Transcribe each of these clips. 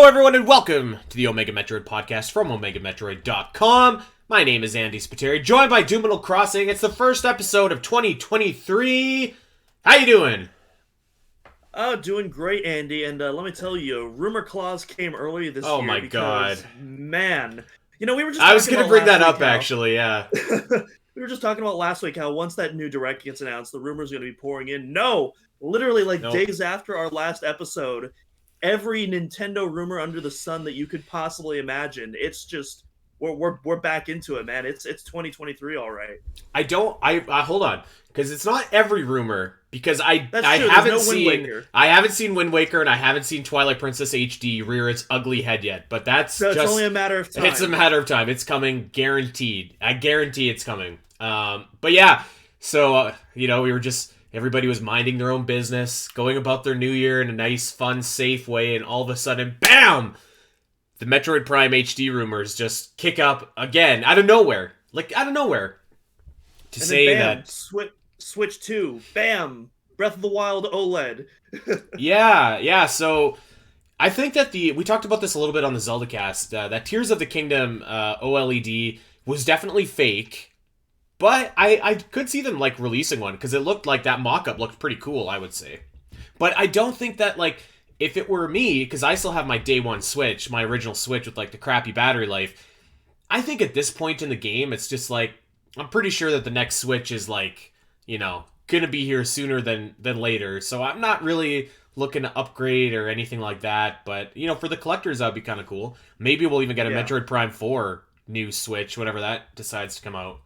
everyone, and welcome to the Omega Metroid podcast from OmegaMetroid.com. My name is Andy Spiteri, joined by Doomino Crossing. It's the first episode of 2023. How you doing? Doing great, Andy. And let me tell you, Rumor Clause came early this year. Oh my because, god. Man. You know, we were just I was going to bring that up, how, actually, yeah. We were just talking about last week how once that new Direct gets announced, the rumors are going to be pouring in. No! Literally, days after our last episode, every Nintendo rumor under the sun that you could possibly imagine. It's just we're back into it, man. It's 2023, all right. I hold on, because it's not every rumor. Because I haven't seen Wind Waker and I haven't seen Twilight Princess HD rear its ugly head yet. But it's only a matter of time. It's a matter of time. It's coming, guaranteed. I guarantee it's coming. But yeah, so everybody was minding their own business, going about their new year in a nice, fun, safe way, and all of a sudden, BAM! The Metroid Prime HD rumors just kick up again, out of nowhere. To say that... Switch 2, BAM! Breath of the Wild OLED. Yeah, so... I think that we talked about this a little bit on the Zelda cast, that Tears of the Kingdom OLED was definitely fake. But I could see them, releasing one, because it looked like that mock-up looked pretty cool, I would say. But I don't think that, if it were me, because I still have my day one Switch, my original Switch with, the crappy battery life, I think at this point in the game, it's just, I'm pretty sure that the next Switch is, gonna be here sooner than later. So I'm not really looking to upgrade or anything like that. But, for the collectors, that would be kind of cool. Maybe we'll even get a Metroid Prime 4 new Switch, whenever that decides to come out.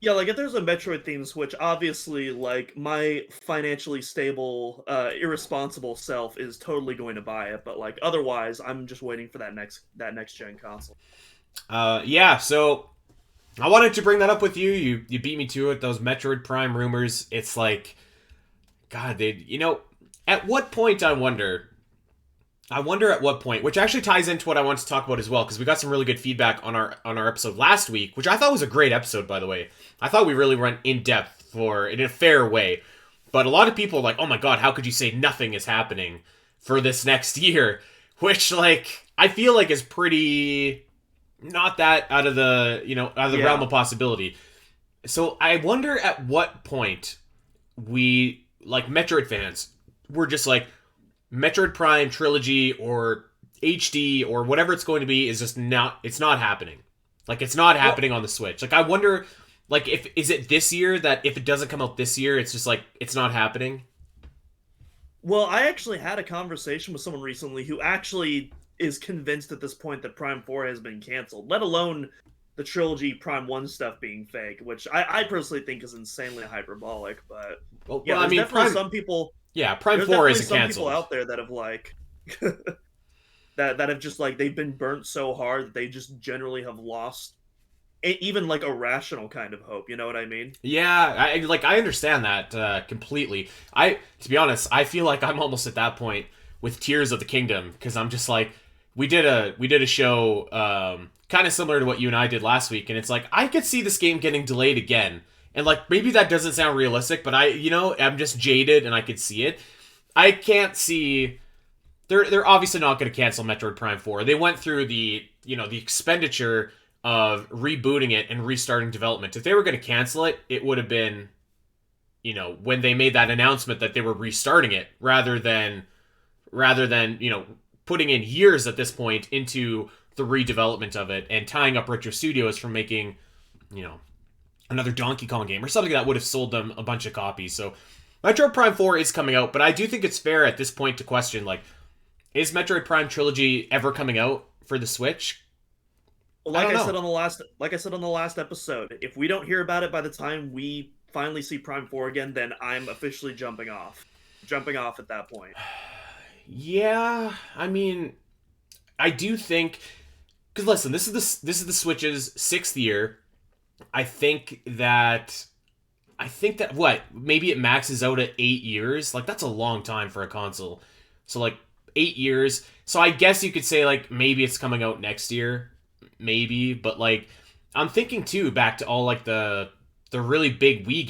Yeah, if there's a Metroid-themed Switch, obviously, my financially stable, irresponsible self is totally going to buy it, but, otherwise, I'm just waiting for that next-gen console. Yeah, so, I wanted to bring that up with you. You beat me to it, those Metroid Prime rumors. It's God, at what point, I wonder at what point, which actually ties into what I want to talk about as well, because we got some really good feedback on our episode last week, which I thought was a great episode, by the way. I thought we really went in depth in a fair way. But a lot of people are like, oh my god, how could you say nothing is happening for this next year? Which, I feel like is pretty not that out of the realm of possibility. So I wonder at what point we, Metroid fans, we're just Metroid Prime Trilogy or HD or whatever it's going to be is just it's not happening. It's not happening on the Switch. I wonder, is it this year that if it doesn't come out this year, it's just it's not happening? Well, I actually had a conversation with someone recently who actually is convinced at this point that Prime 4 has been canceled, let alone the Trilogy Prime 1 stuff being fake, which I personally think is insanely hyperbolic, but there's definitely some people... Yeah, Prime 4 isn't canceled. There's some people out there that have, that have just, they've been burnt so hard that they just generally have lost even, a rational kind of hope, you know what I mean? Yeah, I understand that completely. To be honest, I feel like I'm almost at that point with Tears of the Kingdom, because I'm just we did a show kind of similar to what you and I did last week, and it's I could see this game getting delayed again. And, maybe that doesn't sound realistic, but I'm just jaded and I could see it. I can't see... They're obviously not going to cancel Metroid Prime 4. They went through the expenditure of rebooting it and restarting development. If they were going to cancel it, it would have been, when they made that announcement that they were restarting it, rather than putting in years at this point into the redevelopment of it and tying up Retro Studios from making, another Donkey Kong game or something that would have sold them a bunch of copies. So Metroid Prime 4 is coming out, but I do think it's fair at this point to question, is Metroid Prime Trilogy ever coming out for the Switch? Like I said on the last episode, if we don't hear about it by the time we finally see Prime 4 again, then I'm officially jumping off at that point. Yeah, I mean, I do think, because listen, this is the Switch's 6th year. I think that maybe it maxes out at 8 years. That's a long time for a console. So 8 years. So I guess you could say maybe it's coming out next year, maybe. But I'm thinking too back to all the really big Wii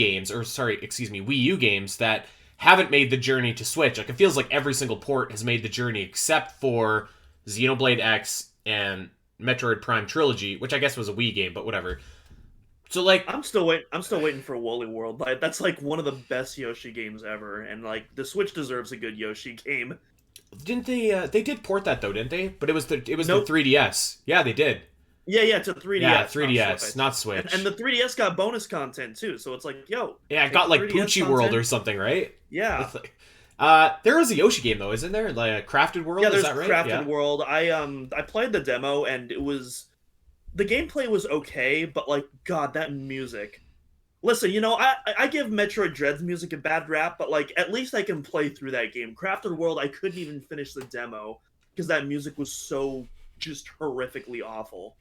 U games that haven't made the journey to Switch. It feels like every single port has made the journey except for Xenoblade X, and Metroid Prime Trilogy, which I guess was a Wii game, but whatever. So like, I'm still waiting for Woolly World. Like, that's like one of the best Yoshi games ever, and like the Switch deserves a good Yoshi game. didn't they? They did port that though, didn't they? But it was the Nope. 3DS. Yeah, they did. Yeah, to 3DS, Yeah, not 3DS, Switch. not Switch. And the 3DS got bonus content too, so it's like, yo, Yeah, it take got the like 3DS Poochie World or content. something, right? Yeah. It's like- there is a Yoshi game though, isn't there? Like a Crafted World, Yeah, is there's that right? Crafted Yeah. World. I played the demo and the gameplay was okay, but like God, that music. Listen, I give Metroid Dread's music a bad rap, but like at least I can play through that game. Crafted World, I couldn't even finish the demo because that music was so just horrifically awful.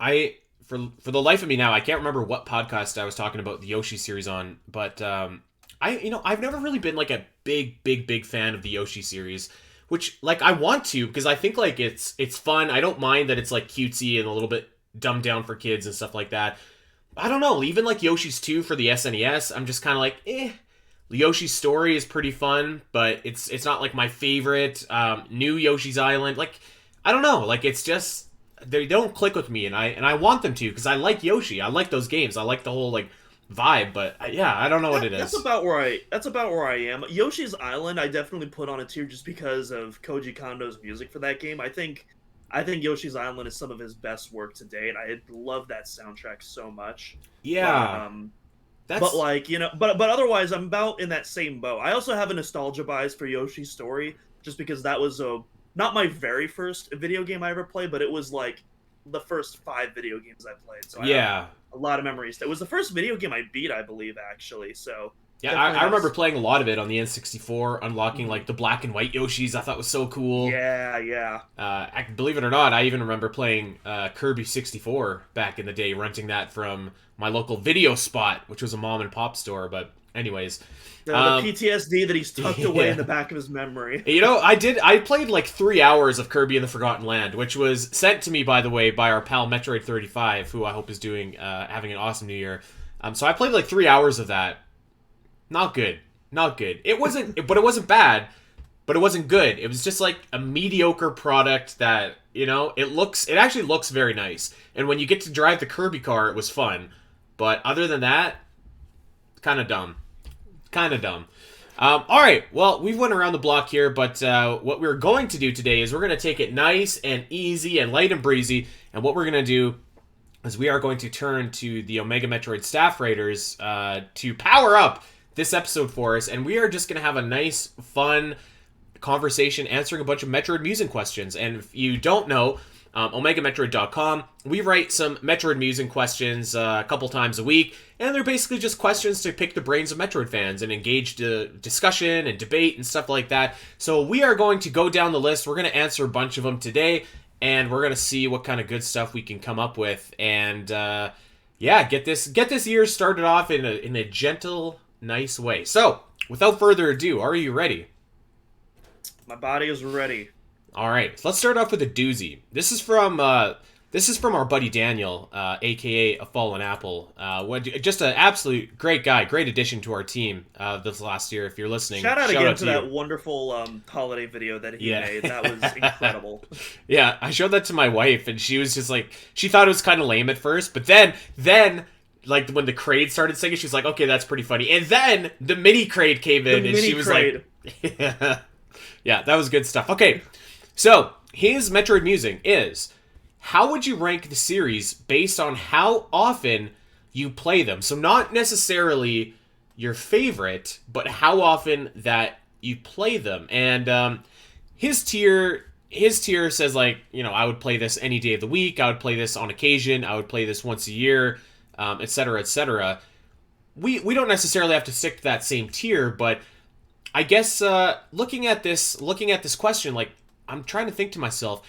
I for the life of me now, I can't remember what podcast I was talking about the Yoshi series on, but I've never really been like a big fan of the Yoshi series, which like I want to because I think like it's fun. I don't mind that it's like cutesy and a little bit dumbed down for kids and stuff like that. I don't know, even like Yoshi's 2 for the SNES, I'm just kind of like, eh. Yoshi's Story is pretty fun, but it's not like my favorite. New Yoshi's Island, like I don't know, like it's just they don't click with me, and I want them to because I like Yoshi. I like those games. I like the whole like vibe, but yeah, I don't know what it That's is. about where I am. Yoshi's Island, I definitely put on a tier just because of Koji Kondo's music for that game. I think Yoshi's Island is some of his best work to date. I love that soundtrack so much. Yeah, But that's like, but otherwise I'm about in that same boat. I also have a nostalgia bias for Yoshi's Story just because that was not my very first video game I ever played, but it was like the first 5 video games I played. So I have yeah. a lot of memories. It was the first video game I beat, I believe, actually. So Yeah, definitely I remember has. playing a lot of it on the N64, unlocking Mhm. like the black and white Yoshis. I thought was so cool. Yeah. Believe it or not, I even remember playing Kirby 64 back in the day, renting that from my local video spot, which was a mom and pop store. But anyways, The PTSD that he's tucked away in yeah. the back of his memory. I played like 3 hours of Kirby in the Forgotten Land, which was sent to me, by the way, by our pal Metroid 35, who I hope is having an awesome new year. So I played like 3 hours of that. Not good. Not good. It wasn't, but it wasn't bad, but it wasn't good. It was just like a mediocre product that, it actually looks very nice. And when you get to drive the Kirby car, it was fun. But other than that, kind of dumb. Kind of dumb. All right, well, we've went around the block here, but what we're going to do today is we're going to take it nice and easy and light and breezy. And what we're going to do is we are going to turn to the Omega Metroid staff writers to power up this episode for us, and we are just going to have a nice, fun conversation answering a bunch of Metroid Musing questions. And if you don't know, OmegaMetroid.com, we write some Metroid Musing questions a couple times a week, and they're basically just questions to pick the brains of Metroid fans and engage the discussion and debate and stuff like that. So we are going to go down the list. We're going to answer a bunch of them today, and we're going to see what kind of good stuff we can come up with. And yeah, get this year started off in a gentle, nice way. So, without further ado, are you ready? My body is ready. All right, let's start off with a doozy. This is from our buddy Daniel, aka a Fallen Apple. Just an absolute great guy, great addition to our team this last year. If you're listening, Shout out again to you. that wonderful holiday video that he made. That was incredible. Yeah, I showed that to my wife, and she was just like, she thought it was kind of lame at first, but then. Like when the Kraid started singing, she's like, "Okay, that's pretty funny." And then the mini Kraid came in, and she was like, "Yeah, that was good stuff." Okay, so his Metroid Musing is: how would you rank the series based on how often you play them? So not necessarily your favorite, but how often that you play them. And his tier says like, I would play this any day of the week. I would play this on occasion. I would play this once a year. Etc., etc. We don't necessarily have to stick to that same tier, but I guess looking at this question, like I'm trying to think to myself,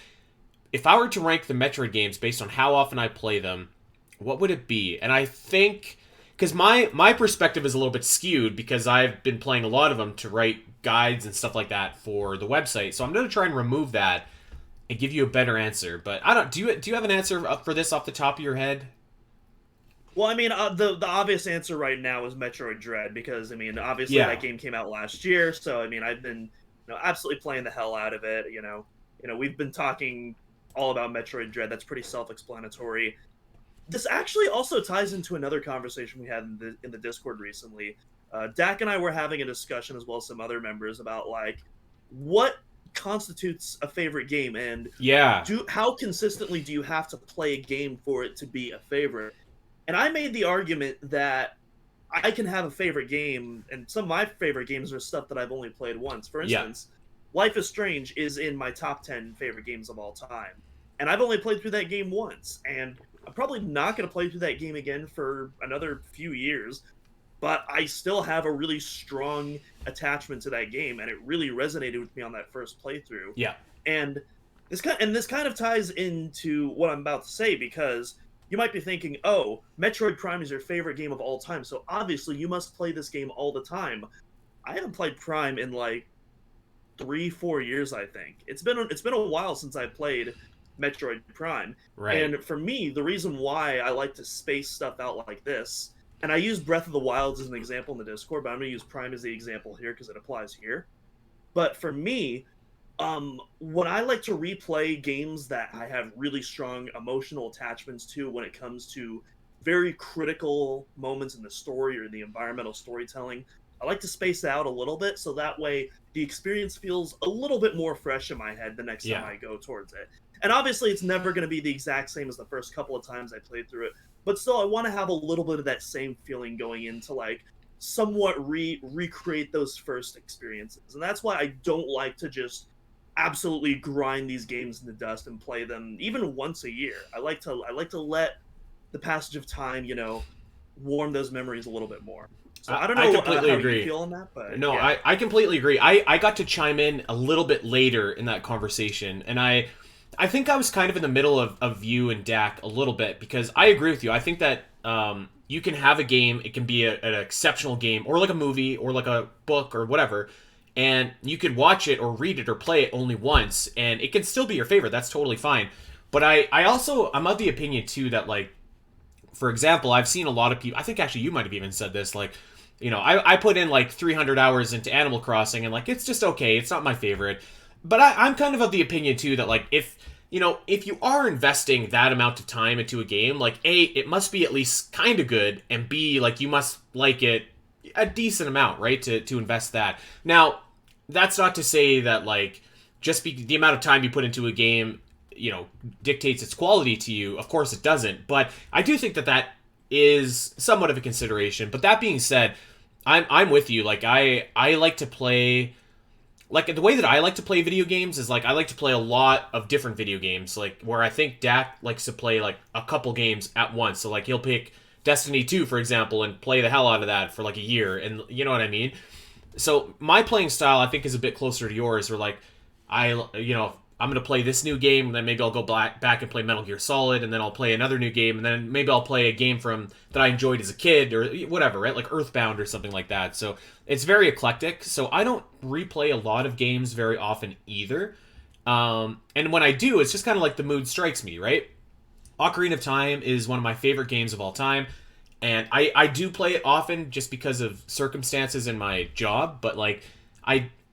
if I were to rank the Metroid games based on how often I play them, what would it be? And I think because my perspective is a little bit skewed because I've been playing a lot of them to write guides and stuff like that for the website, so I'm going to try and remove that and give you a better answer. But I don't. Do you have an answer for this off the top of your head? Well, I mean, the obvious answer right now is Metroid Dread because I mean, obviously Yeah. that game came out last year, so I mean, I've been absolutely playing the hell out of it. we've been talking all about Metroid Dread. That's pretty self-explanatory. This actually also ties into another conversation we had in the Discord recently. Dak and I were having a discussion, as well as some other members, about like what constitutes a favorite game, and Yeah. how consistently do you have to play a game for it to be a favorite. And I made the argument that I can have a favorite game, and some of my favorite games are stuff that I've only played once. For Yeah. instance, Life is Strange is in my top 10 favorite games of all time. And I've only played through that game once. And I'm probably not going to play through that game again for another few years. But I still have a really strong attachment to that game, and it really resonated with me on that first playthrough. Yeah. And this kind of ties into what I'm about to say, because you might be thinking, "Oh, Metroid Prime is your favorite game of all time, so obviously you must play this game all the time." I haven't played Prime in like 3-4 years, I think. It's been a while since I played Metroid Prime. Right. And for me, the reason why I like to space stuff out like this, and I use Breath of the Wild as an example in the Discord, but I'm going to use Prime as the example here because it applies here. But for me, when I like to replay games that I have really strong emotional attachments to, when it comes to very critical moments in the story or the environmental storytelling, I like to space out a little bit, so that way the experience feels a little bit more fresh in my head the next time I go towards it. And obviously it's never going to be the exact same as the first couple of times I played through it, but still I want to have a little bit of that same feeling going into like somewhat recreate those first experiences. And that's why I don't like to just absolutely grind these games in the dust and play them even once a year. I like to let the passage of time, warm those memories a little bit more. So I don't know I completely how agree. you feel on that, but No, yeah. I completely agree. I got to chime in a little bit later in that conversation, and I think I was kind of in the middle of you and Dak a little bit, because I agree with you. I think that you can have a game, it can be an exceptional game, or like a movie, or like a book, or whatever, and you could watch it or read it or play it only once, and it can still be your favorite. That's totally fine. But I'm of the opinion too that, like, for example, I've seen a lot of people, I think actually you might have even said this, like, I put in like 300 hours into Animal Crossing, and like it's just okay. It's not my favorite. But I'm kind of the opinion too that, like, if you are investing that amount of time into a game, like, A, it must be at least kind of good, and B, like, you must like it a decent amount, right, to invest that. Now, that's not to say that, like, just the amount of time you put into a game, dictates its quality to you. Of course it doesn't. But I do think that is somewhat of a consideration. But that being said, I'm with you. Like, I like to play, like, the way that I like to play video games is, like, I like to play a lot of different video games, like, where I think Dak likes to play like a couple games at once. So, like, he'll pick Destiny 2, for example, and play the hell out of that for like a year, and you know what I mean. So my playing style, I think, is a bit closer to yours, where, like, I'm going to play this new game, and then maybe I'll go back and play Metal Gear Solid, and then I'll play another new game, and then maybe I'll play a game that I enjoyed as a kid, or whatever, right? Like Earthbound or something like that. So it's very eclectic. So I don't replay a lot of games very often either. And when I do, it's just kind of like the mood strikes me, right? Ocarina of Time is one of my favorite games of all time, and I do play it often just because of circumstances in my job, but, like,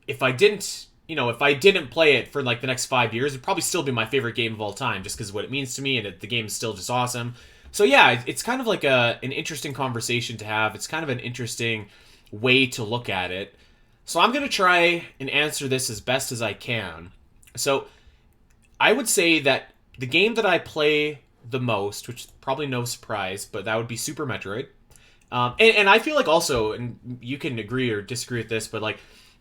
if I didn't play it for like the next 5 years, it'd probably still be my favorite game of all time, just because of what it means to me, and the game is still just awesome. So yeah, it's kind of like an interesting conversation to have. It's kind of an interesting way to look at it. So I'm going to try and answer this as best as I can. So I would say that the game that I play the most, which is probably no surprise, but that would be Super Metroid. And I feel like also, and you can agree or disagree with this, but, like,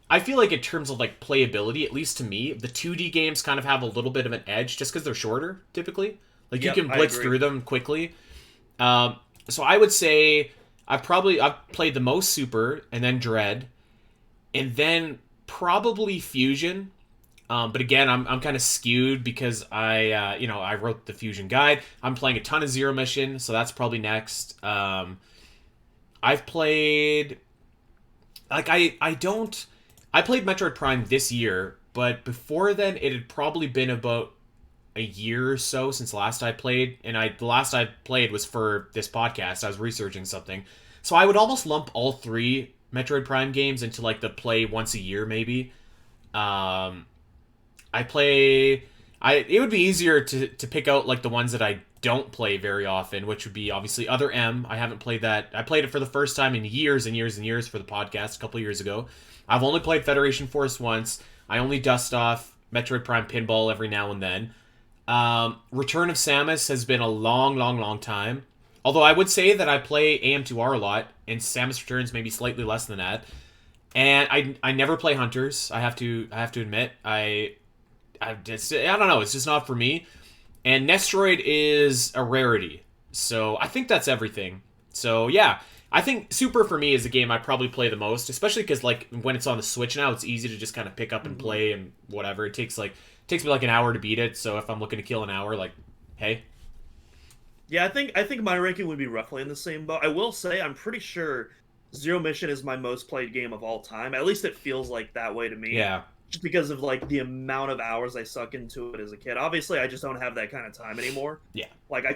I feel like in terms of, like, playability, at least to me, the 2D games kind of have a little bit of an edge just because they're shorter, typically. Like, you can blitz through them quickly. So I would say I've played the most Super, and then Dread, and then probably Fusion. But again, I'm kind of skewed because I wrote the Fusion guide. I'm playing a ton of Zero Mission, so that's probably next. I've played, like, I played Metroid Prime this year, but before then, it had probably been about a year or so since the last I played, and the last I played was for this podcast. I was researching something. So I would almost lump all three Metroid Prime games into, like, the play once a year, maybe. I I play. It would be easier to pick out like the ones that I don't play very often, which would be obviously Other M. I haven't played that. I played it for the first time in years and years and years for the podcast a couple years ago. I've only played Federation Force once. I only dust off Metroid Prime Pinball every now and then. Return of Samus has been a long, long, long time. Although I would say that I play AM2R a lot, and Samus Returns maybe slightly less than that. And I never play Hunters. I have to admit I don't know. It's just not for me. And Nestroid is a rarity, so I think that's everything. So yeah, I think Super for me is the game I probably play the most, especially because like when it's on the Switch now, it's easy to just kind of pick up and play and whatever. Takes me like an hour to beat it. So if I'm looking to kill an hour, like, hey. Yeah, I think my ranking would be roughly in the same boat. I will say I'm pretty sure Zero Mission is my most played game of all time. At least it feels like that way to me. Yeah. Just because of like the amount of hours I suck into it as a kid. Obviously, I just don't have that kind of time anymore. Yeah. Like I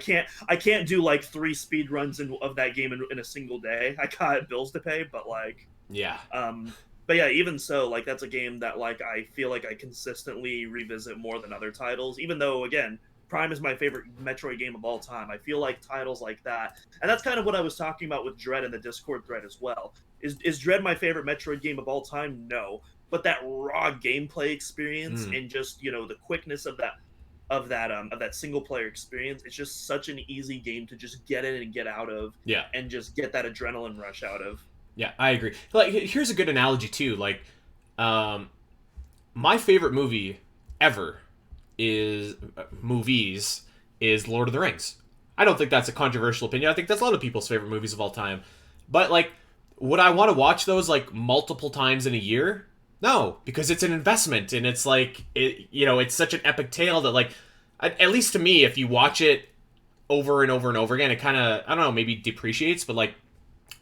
can't do like 3 speed runs of that game in a single day. I got bills to pay, but like yeah. But yeah, even so, like that's a game that like I feel like I consistently revisit more than other titles. Even though again, Prime is my favorite Metroid game of all time. I feel like titles like that, and that's kind of what I was talking about with Dread in the Discord thread as well. Is Dread my favorite Metroid game of all time? No. But that raw gameplay experience and just the quickness of that single player experience, it's just such an easy game to just get in and get out of, and just get that adrenaline rush out of. Yeah, I agree. Like, here's a good analogy too. Like, my favorite movie ever is Lord of the Rings. I don't think that's a controversial opinion. I think that's a lot of people's favorite movies of all time. But like, would I want to watch those like multiple times in a year? No, because it's an investment, and it's like it's such an epic tale that like, at least to me, if you watch it over and over and over again, it kind of, I don't know, maybe depreciates. But like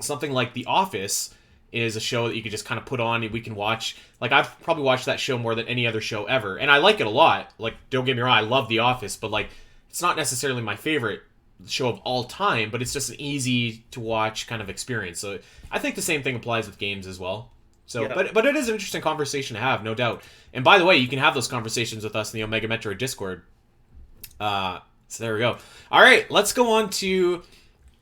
something like The Office is a show that you could just kind of put on and we can watch. Like I've probably watched that show more than any other show ever, and I like it a lot. Like don't get me wrong, I love The Office, but like it's not necessarily my favorite show of all time, but it's just an easy to watch kind of experience. So I think the same thing applies with games as well. So, yeah. But it is an interesting conversation to have, no doubt. And by the way, you can have those conversations with us in the Omega Metroid Discord. So there we go. All right, let's go on to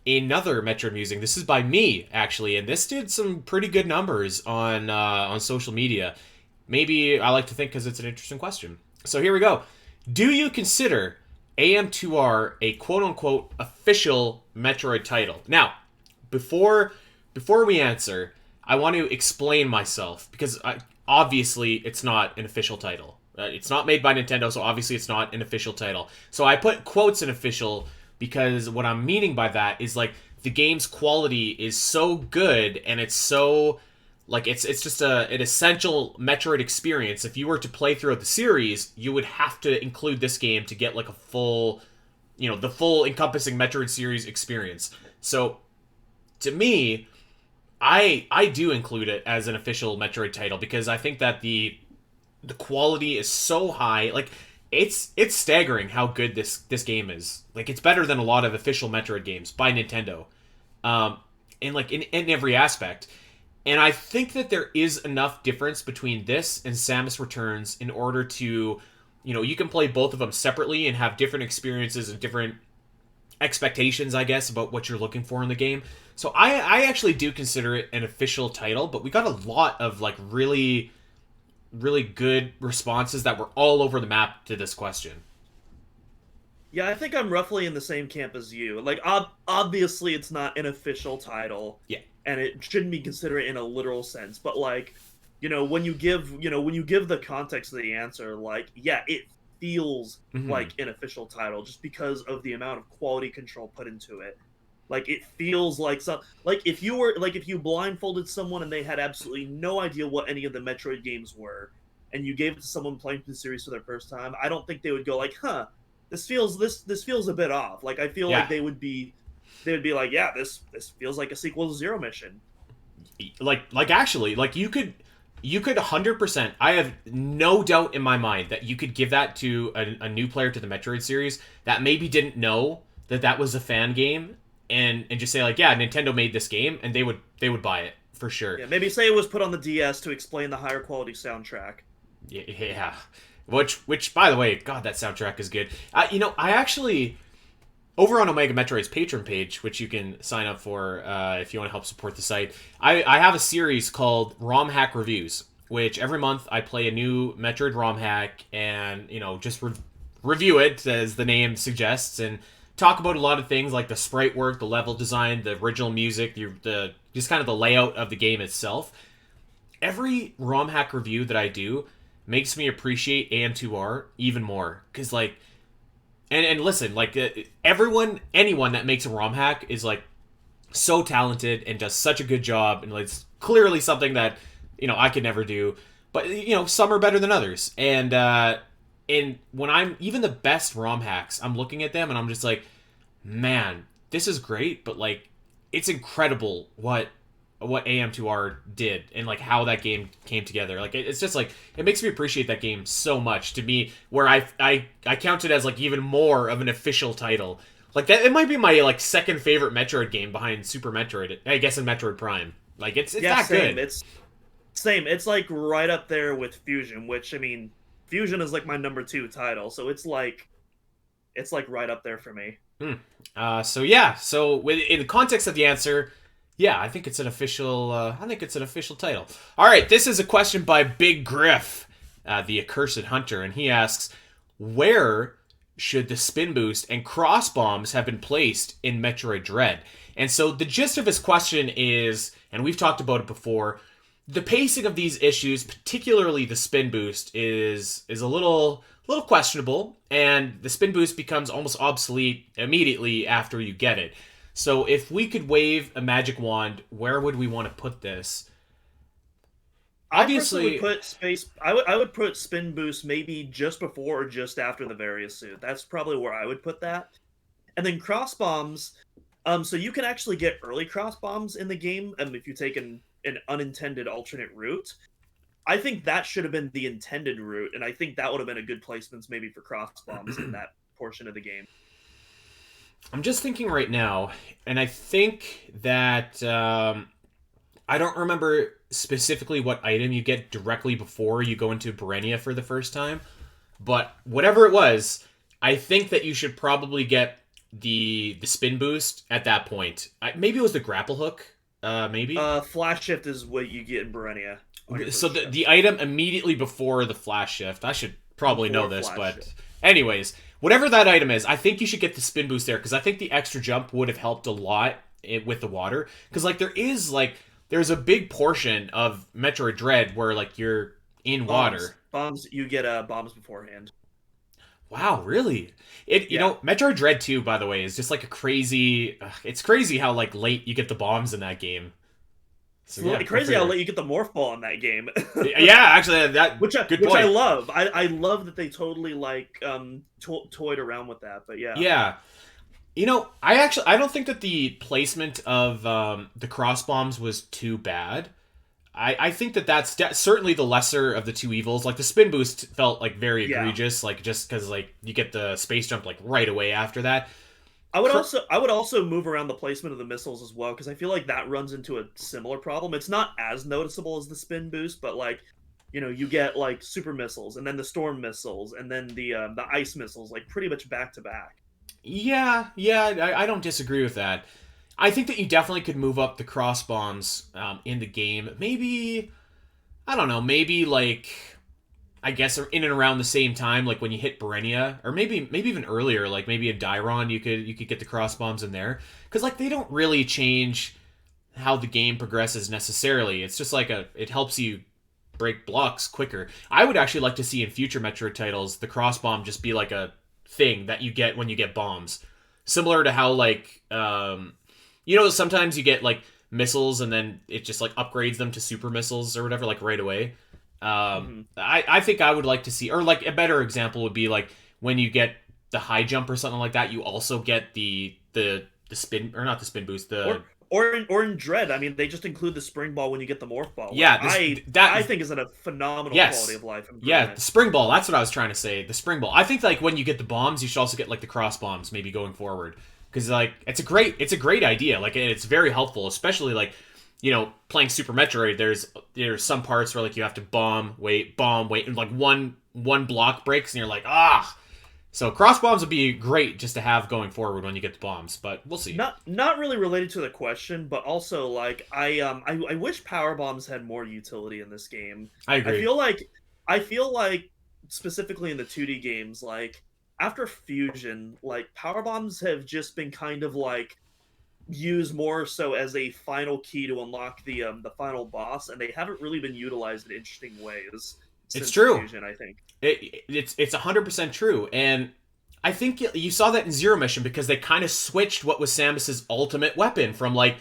another Metroid Musing. This is by me, actually, and this did some pretty good numbers on social media. Maybe I like to think because it's an interesting question. So here we go. Do you consider AM2R a quote-unquote official Metroid title? Now, before we answer, I want to explain myself, because obviously it's not an official title. It's not made by Nintendo, so obviously it's not an official title. So I put quotes in official because what I'm meaning by that is like the game's quality is so good, and it's so like it's just an essential Metroid experience. If you were to play throughout the series, you would have to include this game to get like a full, the full encompassing Metroid series experience. So to me, I do include it as an official Metroid title because I think that the quality is so high. Like it's staggering how good this game is. Like it's better than a lot of official Metroid games by Nintendo, and like in every aspect. And I think that there is enough difference between this and Samus Returns in order to, you can play both of them separately and have different experiences and different expectations, I guess, about what you're looking for in the game. So I actually do consider it an official title, but we got a lot of like really, really good responses that were all over the map to this question. Yeah, I think I'm roughly in the same camp as you. Like, obviously it's not an official title. Yeah. And it shouldn't be considered in a literal sense, but like, when you give the context of the answer, like, yeah, it feels like an official title just because of the amount of quality control put into it. Like it feels like if you blindfolded someone and they had absolutely no idea what any of the Metroid games were, and you gave it to someone playing the series for their first time, I don't think they would go like, "Huh, this feels a bit off." Like I feel like they would be like, "Yeah, this feels like a sequel to Zero Mission." Like actually, like you could 100%. I have no doubt in my mind that you could give that to a new player to the Metroid series that maybe didn't know that was a fan game. And just say like, yeah, Nintendo made this game, and they would buy it for sure. Yeah, maybe say it was put on the DS to explain the higher quality soundtrack. Yeah, Which by the way, God, that soundtrack is good. I actually over on Omega Metroid's Patreon page, which you can sign up for if you want to help support the site. I have a series called ROM Hack Reviews, which every month I play a new Metroid ROM hack and just review it as the name suggests and talk about a lot of things like the sprite work, the level design, the original music, the just kind of the layout of the game itself. Every ROM hack review that I do makes me appreciate AM2R even more because and listen, anyone that makes a ROM hack is like so talented and does such a good job, and it's clearly something that I could never do. But some are better than others, and when I'm even the best ROM hacks, I'm looking at them and I'm just like, man, this is great, but like it's incredible what AM2R did and like how that game came together. Like it's just like it makes me appreciate that game so much to me where I count it as like even more of an official title. Like that it might be my like second favorite Metroid game behind Super Metroid, I guess, in Metroid Prime. Like it's that same. good. It's same. It's like right up there with Fusion, which I mean Fusion is like my number 2 title, so it's like right up there for me. So in the context of the answer, yeah, I think it's an official. Title. All right, this is a question by Big Griff, the accursed hunter, and he asks, "Where should the spin boost and cross bombs have been placed in Metroid Dread?" And so the gist of his question is, and we've talked about it before, the pacing of these issues, particularly the spin boost, is a little questionable, and the spin boost becomes almost obsolete immediately after you get it. So if we could wave a magic wand, where would we want to put this? Obviously, I would put spin boost maybe just before or just after the various suit. That's probably where I would put that. And then cross bombs. So you can actually get early cross bombs in the game if you take an unintended alternate route. I think that should have been the intended route, and I think that would have been a good placements maybe for cross bombs in that portion of the game. I'm just thinking right now, and I think that I don't remember specifically what item you get directly before you go into Berenia for the first time, but whatever it was, I think that you should probably get the spin boost at that point. Maybe it was the grapple hook. Maybe. Flash shift is what you get in Berenia. So the item immediately before the flash shift. I should probably know this, but anyways. Whatever that item is, I think you should get the spin boost there, because I think the extra jump would have helped a lot with the water. Because there's a big portion of Metroid Dread where like you're in water. Bombs, you get bombs beforehand. Wow, really? Metroid Dread 2, by the way, is just like a crazy. It's crazy how like late you get the bombs in that game. So, yeah, crazy how late you get the morph ball in that game. Yeah, actually, which I love. I love that they totally like toyed around with that. But yeah, yeah. I don't think that the placement of the cross bombs was too bad. I think that's certainly the lesser of the two evils. Like the spin boost felt like very egregious, like just because like you get the space jump like right away after that. I would also move around the placement of the missiles as well, because I feel like that runs into a similar problem. It's not as noticeable as the spin boost, but like, you get like super missiles and then the storm missiles and then the ice missiles, like pretty much back to back. Yeah, I don't disagree with that. I think that you definitely could move up the cross bombs in the game. Maybe, I don't know, maybe like, I guess in and around the same time, like when you hit Berenia, or maybe even earlier, like maybe in Dairon, you could get the cross bombs in there, because like they don't really change how the game progresses necessarily. It's just like it helps you break blocks quicker. I would actually like to see in future Metroid titles the cross bomb just be like a thing that you get when you get bombs, similar to how like sometimes you get like missiles and then it just like upgrades them to super missiles or whatever, like right away. I think I would like to see, or like a better example would be like when you get the high jump or something like that, you also get the spin, or not the spin boost, or in Dread. I mean, they just include the spring ball when you get the morph ball. Yeah, I think is a phenomenal quality of life improvement. Yeah, the spring ball. That's what I was trying to say. The spring ball. I think like when you get the bombs, you should also get like the cross bombs maybe going forward, because like it's a great idea. Like it's very helpful, especially like playing Super Metroid, there's some parts where like you have to bomb, wait, and like one block breaks, and you're like, ah. So cross bombs would be great just to have going forward when you get the bombs, but we'll see. Not really related to the question, but also like I wish power bombs had more utility in this game. I agree. I feel like specifically in the 2D games, like after Fusion, like power bombs have just been kind of like used more so as a final key to unlock the final boss, and they haven't really been utilized in interesting ways It's since true. Fusion, I think. It's 100% true, and I think you saw that in Zero Mission because they kind of switched what was Samus's ultimate weapon from like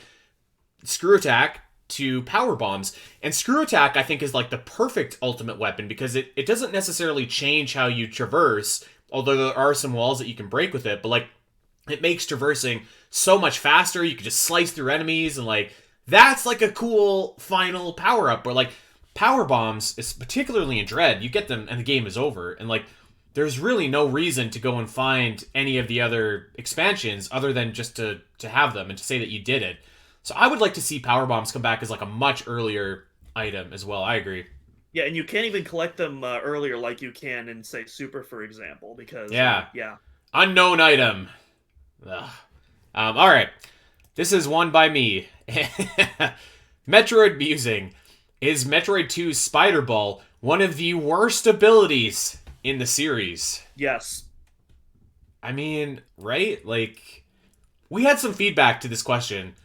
screw attack to power bombs. And screw attack, I think, is like the perfect ultimate weapon because it doesn't necessarily change how you traverse, although there are some walls that you can break with it, but like it makes traversing so much faster. You can just slice through enemies, and like that's like a cool final power up. Where like power bombs, is particularly in Dread, you get them and the game is over. And like there's really no reason to go and find any of the other expansions other than just to have them and to say that you did it. So I would like to see power bombs come back as like a much earlier item as well. I agree. Yeah, and you can't even collect them earlier like you can in, say, Super, for example, because Yeah. yeah. Unknown item. Ugh. All right. This is one by me. Metroid Musing. Is Metroid 2's Spider Ball one of the worst abilities in the series? Yes. I mean, right? Like, we had some feedback to this question,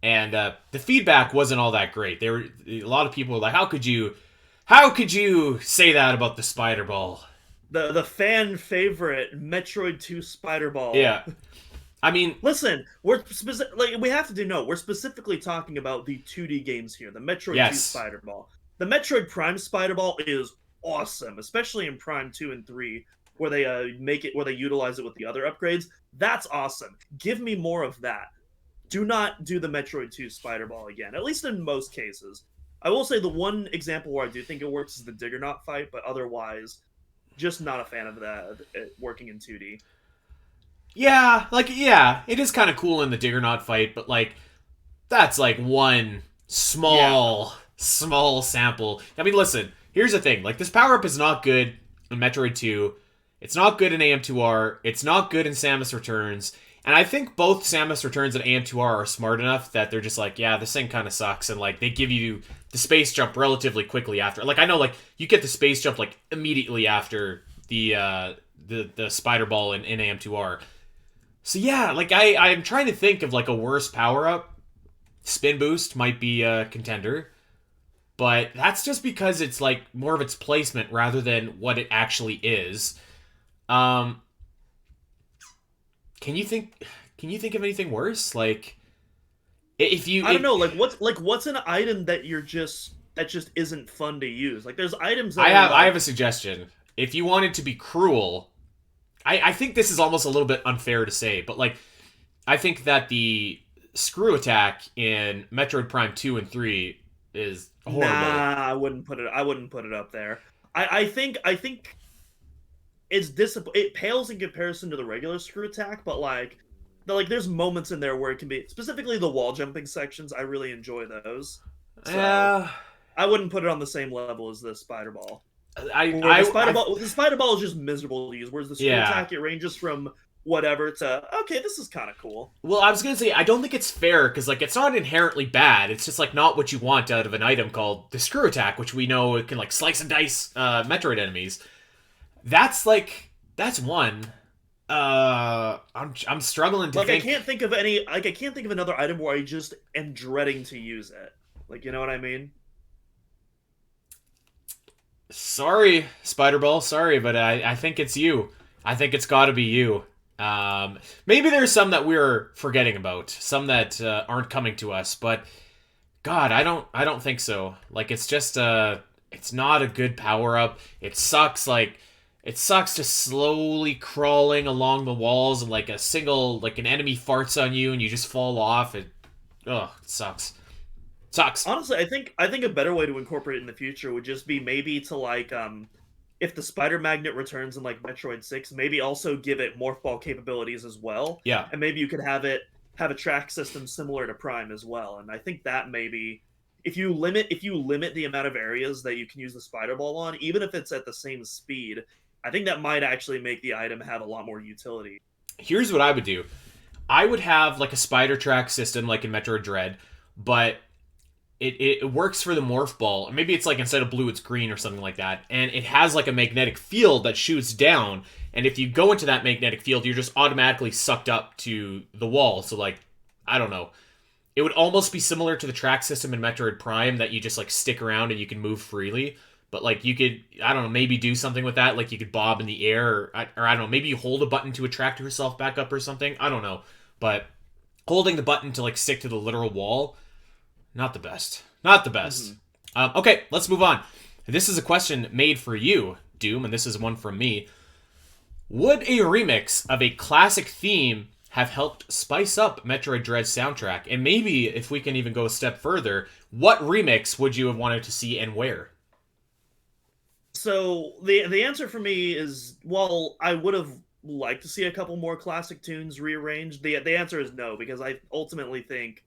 and the feedback wasn't all that great. There were a lot of people were like, how could you say that about the Spider Ball? The fan favorite Metroid 2 Spider Ball. Yeah. I mean, listen, we're we have to note we're specifically talking about the 2D games here. The Metroid 2 Spider Ball. The Metroid Prime Spider Ball is awesome, especially in Prime 2 and 3, where they where they utilize it with the other upgrades. That's awesome. Give me more of that. Do not do the Metroid 2 Spider Ball again, at least in most cases. I will say the one example where I do think it works is the Diggernaut fight, but otherwise, just not a fan of that working in 2D. Yeah, it is kind of cool in the Diggernaut fight, but like that's like one small sample. I mean, listen, here's the thing. Like this power-up is not good in Metroid 2. It's not good in AM2R. It's not good in Samus Returns. And I think both Samus Returns and AM2R are smart enough that they're just like, yeah, this thing kind of sucks, and like they give you the space jump relatively quickly after. Like I know like you get the space jump like immediately after the Spider Ball in AM2R. So yeah, like I'm trying to think of like a worse power-up. Spin Boost might be a contender. But that's just because it's like more of its placement rather than what it actually is. Can you think of anything worse? Like if you I don't know, what's an item that just isn't fun to use? Like there's items that I have a suggestion. If you wanted to be cruel, I think this is almost a little bit unfair to say, but like I think that the screw attack in Metroid Prime 2 and 3 is horrible. Nah, I wouldn't put it up there. I think it pales in comparison to the regular screw attack, but like there's moments in there where it can be, specifically the wall jumping sections. I really enjoy those. So I wouldn't put it on the same level as the Spider Ball. The Spider Ball is just miserable to use, whereas the screw attack, it ranges from whatever to, okay, this is kind of cool. Well, I was gonna say, I don't think it's fair, because like it's not inherently bad, it's just like not what you want out of an item called the screw attack, which we know it can like slice and dice Metroid enemies. That's one. I'm struggling to think. I can't think of another item where I just am dreading to use it. Like, you know what I mean? Sorry, Spider Ball, sorry, but I think it's you. I think it's got to be you. Maybe there's some that we're forgetting about, some that aren't coming to us, but God, I don't think so. Like it's just it's not a good power up. It sucks just slowly crawling along the walls, and like an enemy farts on you and you just fall off. It sucks. Sucks. Honestly, I think a better way to incorporate it in the future would just be maybe to like if the spider magnet returns in like Metroid 6, maybe also give it morph ball capabilities as well. Yeah. And maybe you could have it have a track system similar to Prime as well. And I think that maybe if you limit the amount of areas that you can use the spider ball on, even if it's at the same speed, I think that might actually make the item have a lot more utility. Here's what I would do. I would have like a spider track system like in Metroid Dread, but it works for the morph ball. Maybe it's like instead of blue, it's green or something like that. And it has like a magnetic field that shoots down. And if you go into that magnetic field, you're just automatically sucked up to the wall. So like, I don't know. It would almost be similar to the track system in Metroid Prime that you just like stick around and you can move freely. But like you could, I don't know, maybe do something with that. Like you could bob in the air or I don't know, maybe you hold a button to attract yourself back up or something. I don't know. But holding the button to like stick to the literal wall, not the best. Not the best. Okay, let's move on. This is a question made for you, Doom, and this is one from me. Would a remix of a classic theme have helped spice up Metroid Dread's soundtrack? And maybe, if we can even go a step further, what remix would you have wanted to see and where? So the answer for me is, well, I would have liked to see a couple more classic tunes rearranged. The answer is no, because I ultimately think,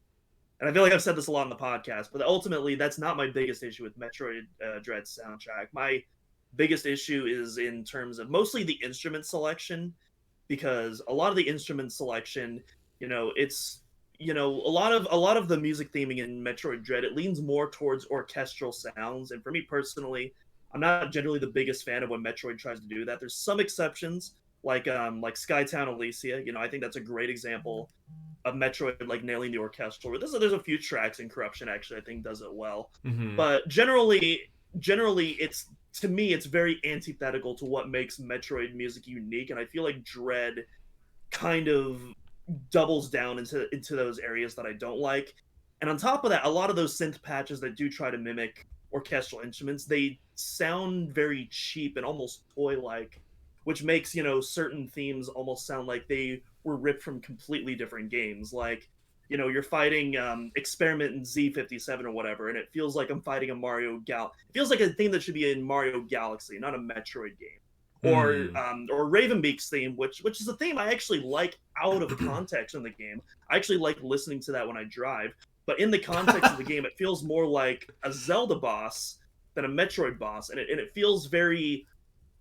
and I feel like I've said this a lot on the podcast, but ultimately that's not my biggest issue with Metroid Dread's soundtrack. My biggest issue is in terms of mostly the instrument selection, because a lot of the instrument selection, it's a lot of the music theming in Metroid Dread, it leans more towards orchestral sounds, and for me personally, I'm not generally the biggest fan of when Metroid tries to do that. There's some exceptions, like Skytown Elysia. I think that's a great example of Metroid like nailing the orchestral. There's a few tracks in Corruption actually I think does it well, but generally it's, to me, it's very antithetical to what makes Metroid music unique, and I feel like Dread kind of doubles down into those areas that I don't like. And on top of that, a lot of those synth patches that do try to mimic orchestral instruments, they sound very cheap and almost toy-like, which makes certain themes almost sound like they were ripped from completely different games. Like, you're fighting Experiment in Z57 or whatever, and it feels like I'm fighting a it feels like a theme that should be in Mario Galaxy, not a Metroid game. Or Ravenbeak's theme, which is a theme I actually like out of context in the game. I actually like listening to that when I drive, but in the context of the game, it feels more like a Zelda boss than a Metroid boss, and it feels very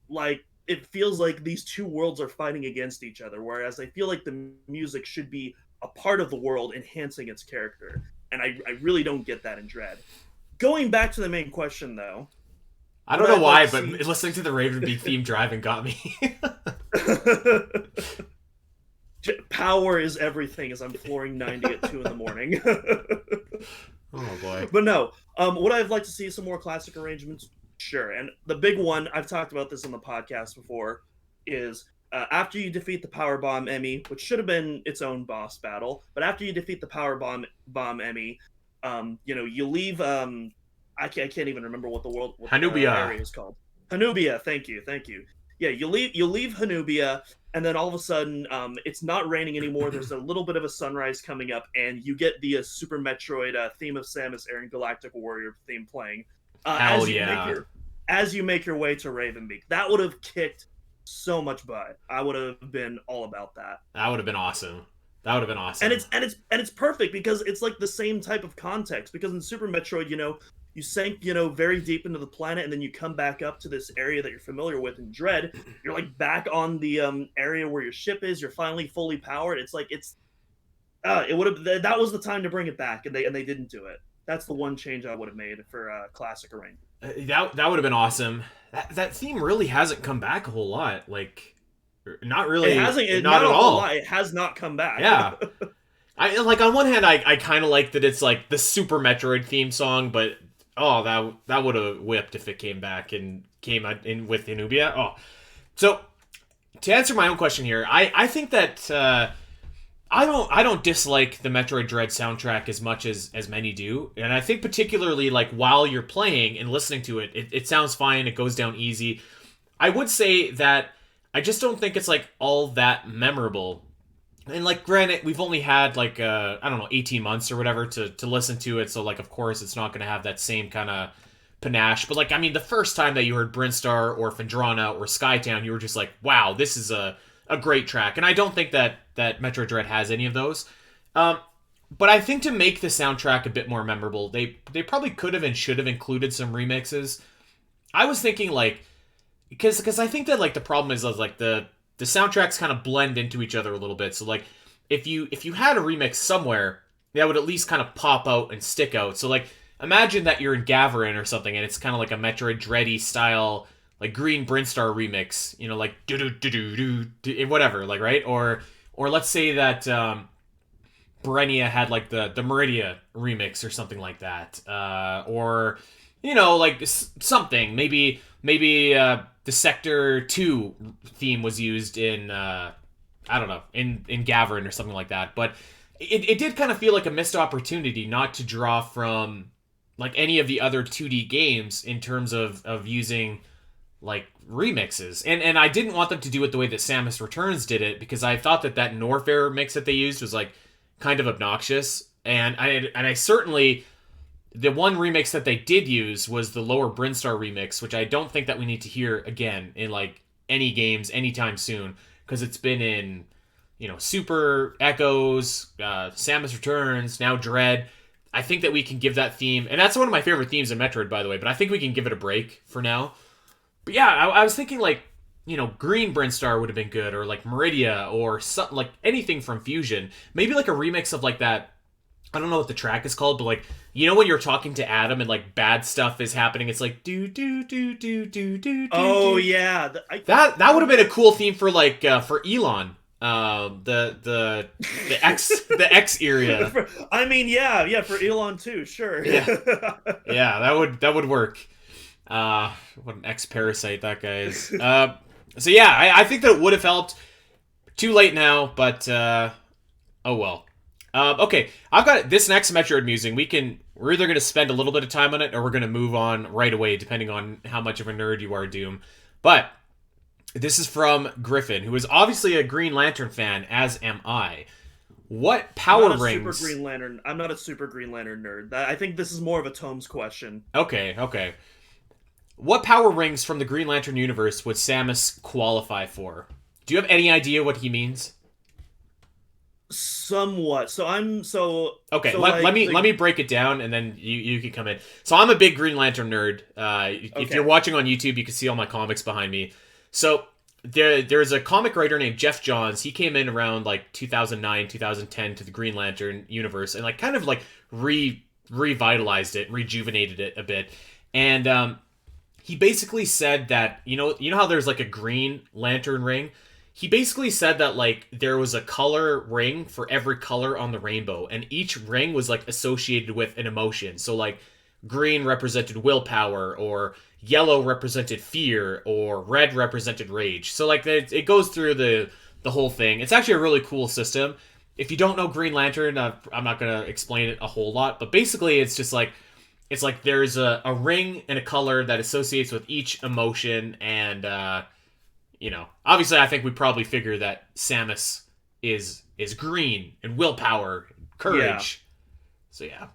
like, it feels like these two worlds are fighting against each other, whereas I feel like the music should be a part of the world enhancing its character, and I really don't get that in Dread. Going back to the main question, though, I don't know why, but listening to the Ravenbeak theme driving got me. Power is everything as I'm flooring 90 at 2 in the morning. Oh boy. But no, would I have liked to see some more classic arrangements? Sure. And the big one, I've talked about this on the podcast before, is after you defeat the Power Bomb Emmy, which should have been its own boss battle, but after you defeat the Power Bomb Emmy, you leave. I can't even remember what the Hanubia area is called. Hanubia. Thank you. Yeah, you leave Hanubia, and then all of a sudden, it's not raining anymore. There's a little bit of a sunrise coming up, and you get the Super Metroid theme of Samus Aran Galactic Warrior theme playing. Hell yeah! As you make your way to Ravenbeak, that would have kicked so much butt. I would have been all about that. That would have been awesome. And it's perfect because it's like the same type of context. Because in Super Metroid, you sank, very deep into the planet, and then you come back up to this area that you're familiar with in Dread. You're like back on the area where your ship is. You're finally fully powered. It would have, that was the time to bring it back, and they didn't do it. That's the one change I would have made for classic arrangement. That would have been awesome. That theme really hasn't come back a whole lot. Like, not really. It hasn't. Not at all. It has not come back. Yeah. I like, on one hand, I kind of like that it's like the Super Metroid theme song, but that would have whipped if it came back and came in with Hanubia. Oh, so to answer my own question here, I think that. I don't dislike the Metroid Dread soundtrack as much as many do, and I think particularly like while you're playing and listening to it, it sounds fine, it goes down easy. I would say that I just don't think it's like all that memorable. And like, granted, we've only had like 18 months or whatever to listen to it, so like of course it's not going to have that same kind of panache. But like, I mean, the first time that you heard Brinstar or Phendrana or Skytown, you were just like, wow, this is a great track. And I don't think that Metroid Dread has any of those. But I think to make the soundtrack a bit more memorable, they probably could have and should have included some remixes. I was thinking like because I think that like the problem is like the soundtracks kind of blend into each other a little bit. So like if you had a remix somewhere, that would at least kind of pop out and stick out. So like imagine that you're in Gavarin or something, and it's kind of like a Metroid Dready style, like Green Brinstar remix, you know, like do do do do do whatever, like right, or let's say that Berenia had like the Meridia remix or something like that, or you know like something maybe the Sector 2 theme was used in I don't know in Gavarin or something like that, but it did kind of feel like a missed opportunity not to draw from like any of the other 2D games in terms of using like remixes, and I didn't want them to do it the way that Samus Returns did it, because I thought that Norfair mix that they used was like kind of obnoxious, and I certainly the one remix that they did use was the Lower Brinstar remix, which I don't think that we need to hear again in like any games anytime soon, because it's been in Super Echoes, Samus Returns, now Dread. I think that we can give that theme, and that's one of my favorite themes in Metroid, by the way, but I think we can give it a break for now. But yeah, I was thinking like, Green Brinstar would have been good, or like Meridia, or something like anything from Fusion. Maybe like a remix of like that, I don't know what the track is called, but like, when you're talking to Adam and like bad stuff is happening, it's like do do do do do do. Oh yeah, that would have been a cool theme for like for Elon. The X area. I mean, yeah, for Elon too, sure. Yeah, that would work. What an X-parasite that guy is. So yeah, I think that it would have helped. Too late now, but oh well. Okay, I've got this next Metroid Musing. We're either going to spend a little bit of time on it, or we're going to move on right away, depending on how much of a nerd you are, Doom. But this is from Griffin, who is obviously a Green Lantern fan, as am I. What power rings? I'm not a super Green Lantern nerd. I think this is more of a Tomes question. Okay. What power rings from the Green Lantern universe would Samus qualify for? Do you have any idea what he means? Somewhat. Okay, let me break it down, and then you can come in. So I'm a big Green Lantern nerd. If you're watching on YouTube, you can see all my comics behind me. So there's a comic writer named Jeff Johns. He came in around like 2009, 2010 to the Green Lantern universe, and like kind of like revitalized it, rejuvenated it a bit. And he basically said that you know how there's like a Green Lantern ring. He basically said that like there was a color ring for every color on the rainbow, and each ring was like associated with an emotion. So like green represented willpower, or yellow represented fear, or red represented rage. So like it goes through the whole thing. It's actually a really cool system. If you don't know Green Lantern, I'm not gonna explain it a whole lot, but basically it's just like there's a ring and a color that associates with each emotion, and obviously I think we probably figure that Samus is green and willpower, courage. Yeah. So yeah.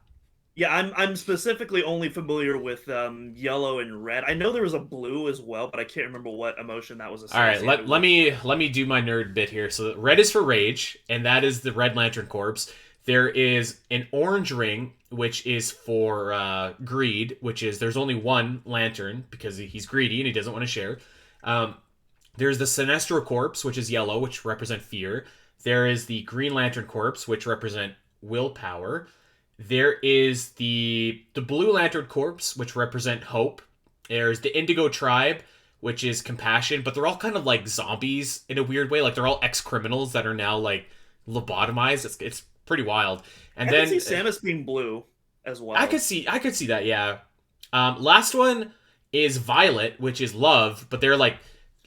Yeah, I'm specifically only familiar with yellow and red. I know there was a blue as well, but I can't remember what emotion that was associated with. All right, let me do my nerd bit here. So red is for rage, and that is the Red Lantern Corps. There is an orange ring, which is for greed, which is there's only one lantern because he's greedy and he doesn't want to share. There's the Sinestro Corps, which is yellow, which represent fear. There is the Green Lantern Corps, which represent willpower. There is the Blue Lantern Corps, which represent hope. There's the Indigo Tribe, which is compassion, but they're all kind of like zombies in a weird way. Like they're all ex-criminals that are now like lobotomized. It's pretty wild. And then I can see Samus being blue as well. I could see that, yeah. Last one is Violet, which is love, but they're like,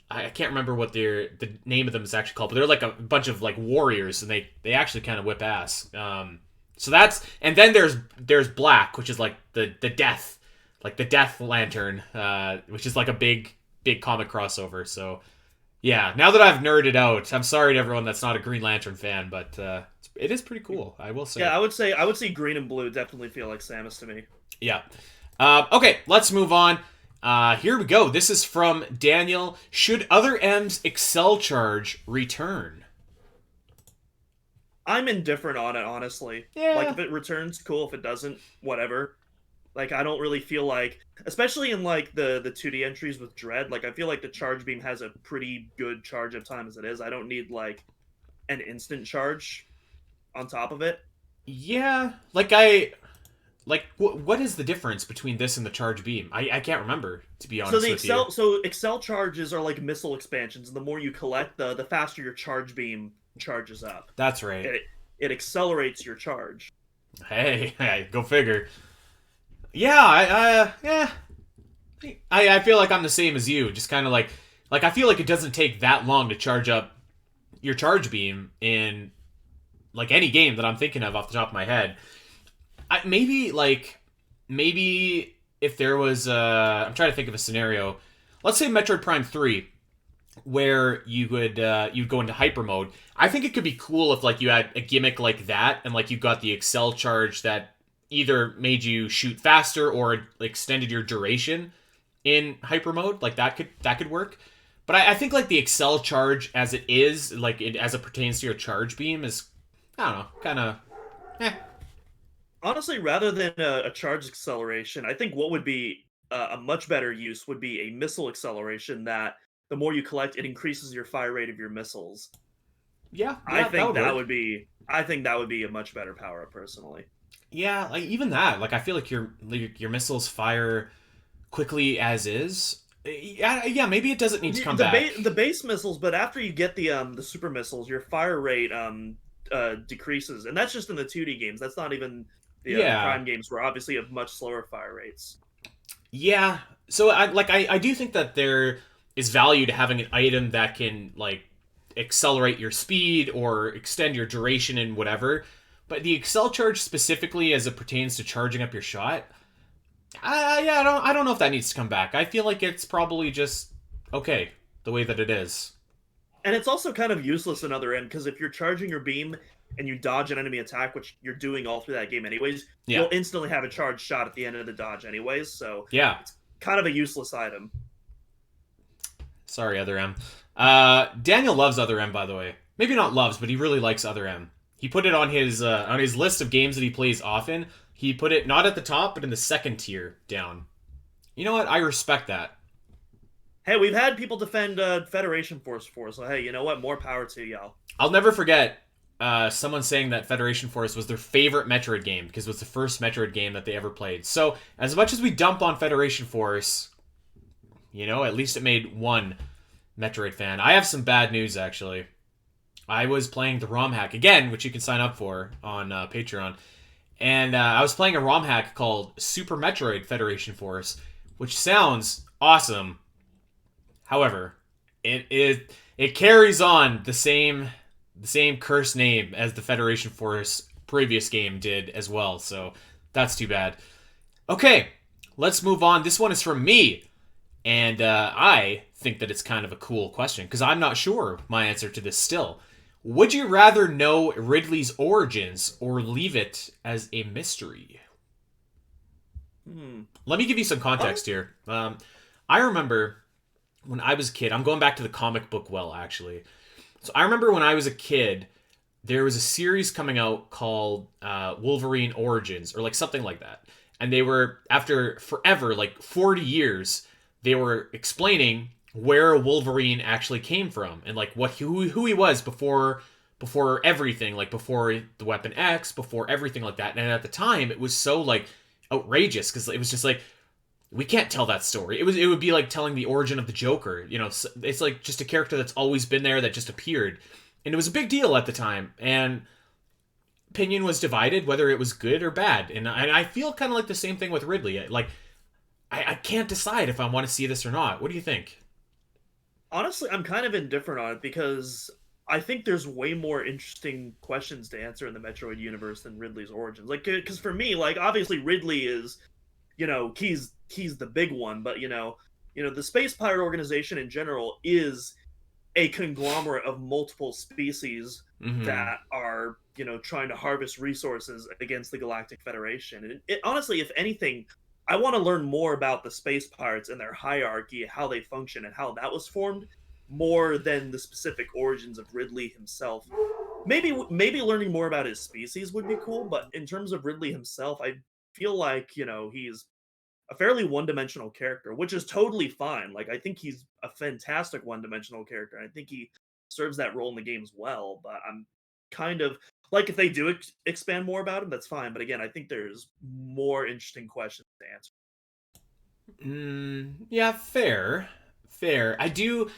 I can't remember what the name of them is actually called, but they're like a bunch of like warriors, and they actually kind of whip ass. So that's, and then there's Black, which is like the death, like the Death Lantern, which is like a big comic crossover. So yeah, now that I've nerded out, I'm sorry to everyone that's not a Green Lantern fan, but it is pretty cool, I will say. Yeah, I would say green and blue definitely feel like Samus to me. Yeah. Okay, let's move on. Here we go. This is from Daniel. Should other M's Accel charge return? I'm indifferent on it, honestly. Like, Yeah. if it returns, cool. If it doesn't, whatever. Like, I don't really feel like, especially in like the 2D entries with Dread, like I feel like the charge beam has a pretty good charge up time as it is. I don't need like an instant charge on top of it. Yeah. What is the difference between this and the charge beam? I can't remember, to be So honest the with you. Accel charges are like missile expansions, and the more you collect, the faster your charge beam charges up. That's right. It accelerates your charge. Hey, hey, go figure. Yeah, yeah. I feel like I'm the same as you. Just kind of like I feel like it doesn't take that long to charge up your charge beam in like any game that I'm thinking of off the top of my head. Maybe if there was I'm trying to think of a scenario. Let's say Metroid Prime 3 where you'd go into hyper mode. I think it could be cool if like you had a gimmick like that and like you got the Accel charge that either made you shoot faster or extended your duration in hyper mode. Like that could work. But I think like the Accel charge as it is, like as it pertains to your charge beam, is I don't know, kind of. Eh. Honestly, rather than a charge acceleration, I think what would be a much better use would be a missile acceleration that the more you collect, it increases your fire rate of your missiles. Yeah, I yeah, that think would that work. would be I think that would be a much better power up personally. Yeah, like even that. Like I feel like your missiles fire quickly as is. Yeah, yeah. Maybe it doesn't need to come back. The base missiles, but after you get the super missiles, your fire rate decreases, and that's just in the 2D games. That's not even the Yeah, Prime games, where obviously have much slower fire rates. yeah. So I do think that there is value to having an item that can like accelerate your speed or extend your duration and whatever. But the Excel charge specifically as it pertains to charging up your shot, yeah, I don't know if that needs to come back. I feel like it's probably just okay the way that it is. And it's also kind of useless another end, because if you're charging your beam and you dodge an enemy attack, which you're doing all through that game anyways, Yeah, you'll instantly have a charged shot at the end of the dodge anyways. So yeah. it's kind of a useless item. Sorry, Other M. Daniel loves Other M, by the way. Maybe not loves, but he really likes Other M. He put it on his list of games that he plays often. He put it not at the top, but in the second tier down. You know what? I respect that. Hey, we've had people defend Federation Force 4, so hey, you know what? More power to y'all. I'll never forget someone saying that Federation Force was their favorite Metroid game because it was the first Metroid game that they ever played. So, as much as we dump on Federation Force, at least it made one Metroid fan. I have some bad news, actually. I was playing the ROM hack again, which you can sign up for on Patreon. And I was playing a ROM hack called Super Metroid Federation Force, which sounds awesome. However, it carries on the same cursed name as the Federation Force previous game did as well. So that's too bad. Okay, let's move on. This one is from me, and I think that it's kind of a cool question because I'm not sure my answer to this still. Would you rather know Ridley's origins or leave it as a mystery? Hmm. Let me give you some context here. I remember when I was a kid, I'm going back to the comic book well, actually. So I remember when I was a kid, there was a series coming out called Wolverine Origins, or like something like that. And they were, after forever, like 40 years, they were explaining where Wolverine actually came from and like who he was before everything, like before the Weapon X, before everything like that. And at the time, it was so like outrageous because it was just like we can't tell that story. It would be like telling the origin of the Joker. It's like just a character that's always been there that just appeared, and it was a big deal at the time. And opinion was divided whether it was good or bad. And I feel kind of like the same thing with Ridley. Like I can't decide if I want to see this or not. What do you think? Honestly, I'm kind of indifferent on it because I think there's way more interesting questions to answer in the Metroid universe than Ridley's origins. Like, because for me, like obviously Ridley is, he's the big one, but the Space Pirate Organization in general is a conglomerate of multiple species Mm-hmm. that are trying to harvest resources against the Galactic Federation. And honestly, if anything, I want to learn more about the space pirates and their hierarchy, how they function, and how that was formed, more than the specific origins of Ridley himself. maybe learning more about his species would be cool, but in terms of Ridley himself, I feel like, he's a fairly one-dimensional character, which is totally fine. Like, I think he's a fantastic one-dimensional character, and I think he serves that role in the games well, but I'm kind of like, if they do expand more about him, that's fine. But again, I think there's more interesting questions to answer. Yeah, fair. Fair. I do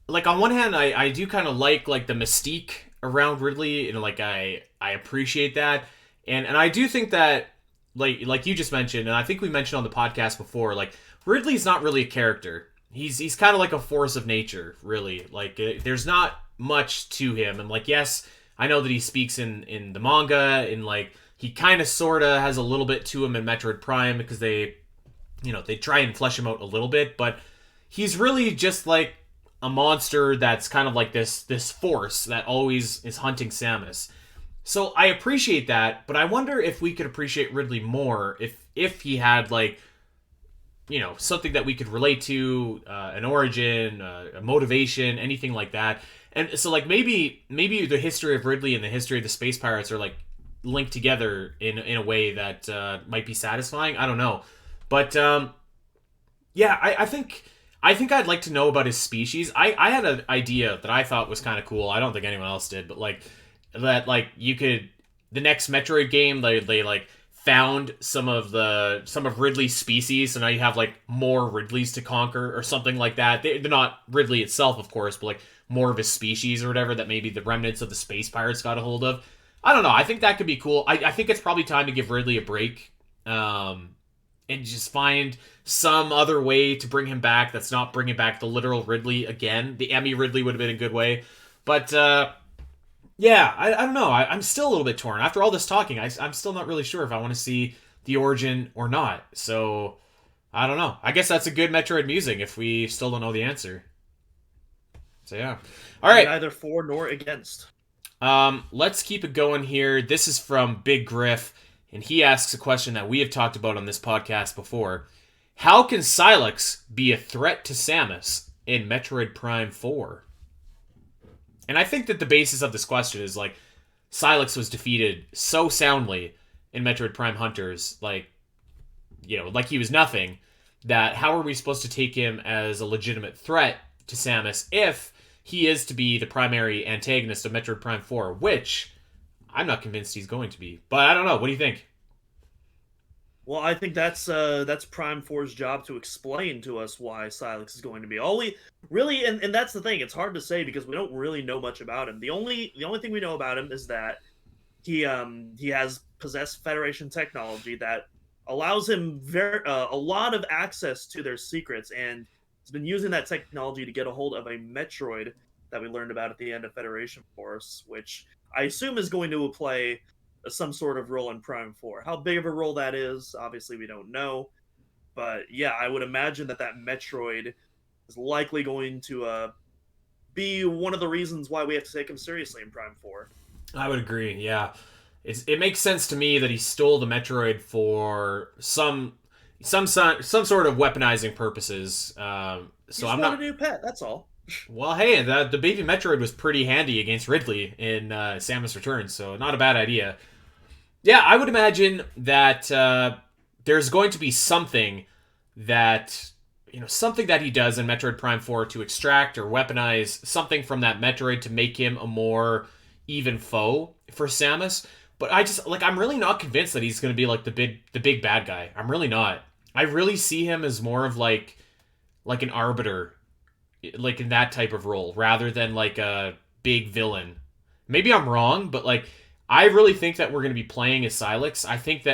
like on one hand I do kind of like the mystique around Ridley, and like I appreciate that. And I do think that like you just mentioned, and I think we mentioned on the podcast before, like Ridley's not really a character. He's kind of like a force of nature, really. Like there's not much to him, and like yes, I know that he speaks in the manga, and like he kind of sorta has a little bit to him in Metroid Prime because they try and flesh him out a little bit, but he's really just like a monster that's kind of like this force that always is hunting Samus. So I appreciate that, but I wonder if we could appreciate Ridley more if he had like something that we could relate to, an origin, a motivation, anything like that. And so like maybe the history of Ridley and the history of the Space Pirates are like linked together in a way that might be satisfying. I don't know, but yeah, I think I'd like to know about his species. I had an idea that I thought was kind of cool. I don't think anyone else did, but like that you could the next Metroid game they like found some of Ridley's species, so now you have like more Ridleys to conquer or something like that. They're not Ridley itself, of course, but like more of his species or whatever that maybe the remnants of the Space Pirates got a hold of. I don't know. I think that could be cool. I think it's probably time to give Ridley a break. And just find some other way to bring him back that's not bringing back the literal Ridley again. The Emmy Ridley would have been a good way. But, yeah, I don't know. I'm still a little bit torn. After all this talking, I'm still not really sure if I want to see the origin or not. So, I don't know. I guess that's a good Metroid Musing if we still don't know the answer. So, yeah. All right. Neither for nor against. Let's keep it going here. This is from Big Griff. And he asks a question that we have talked about on this podcast before. How can Sylux be a threat to Samus in Metroid Prime 4? And I think that the basis of this question is like Sylux was defeated so soundly in Metroid Prime Hunters, like he was nothing, that how are we supposed to take him as a legitimate threat to Samus if he is to be the primary antagonist of Metroid Prime 4, which I'm not convinced he's going to be. But I don't know. What do you think? Well, I think that's Prime 4's job to explain to us why Sylux is going to be. All we really, and that's the thing. It's hard to say because we don't really know much about him. The only thing we know about him is that he has possessed Federation technology that allows him a lot of access to their secrets, and he's been using that technology to get a hold of a Metroid that we learned about at the end of Federation Force, which I assume is going to play some sort of role in Prime 4. How big of a role that is, obviously we don't know. But yeah, I would imagine that Metroid is likely going to be one of the reasons why we have to take him seriously in Prime 4. I would agree, yeah. It makes sense to me that he stole the Metroid for some sort of weaponizing purposes. So I'm not a new pet, that's all. Well, hey, the baby Metroid was pretty handy against Ridley in Samus Returns, so not a bad idea. Yeah, I would imagine that there's going to be something that he does in Metroid Prime 4 to extract or weaponize something from that Metroid to make him a more even foe for Samus. But I'm really not convinced that he's going to be like the big bad guy. I'm really not. I really see him as more of like an arbiter, like in that type of role, rather than like a big villain. Maybe I'm wrong, but like I really think that we're going to be playing as Sylux. I think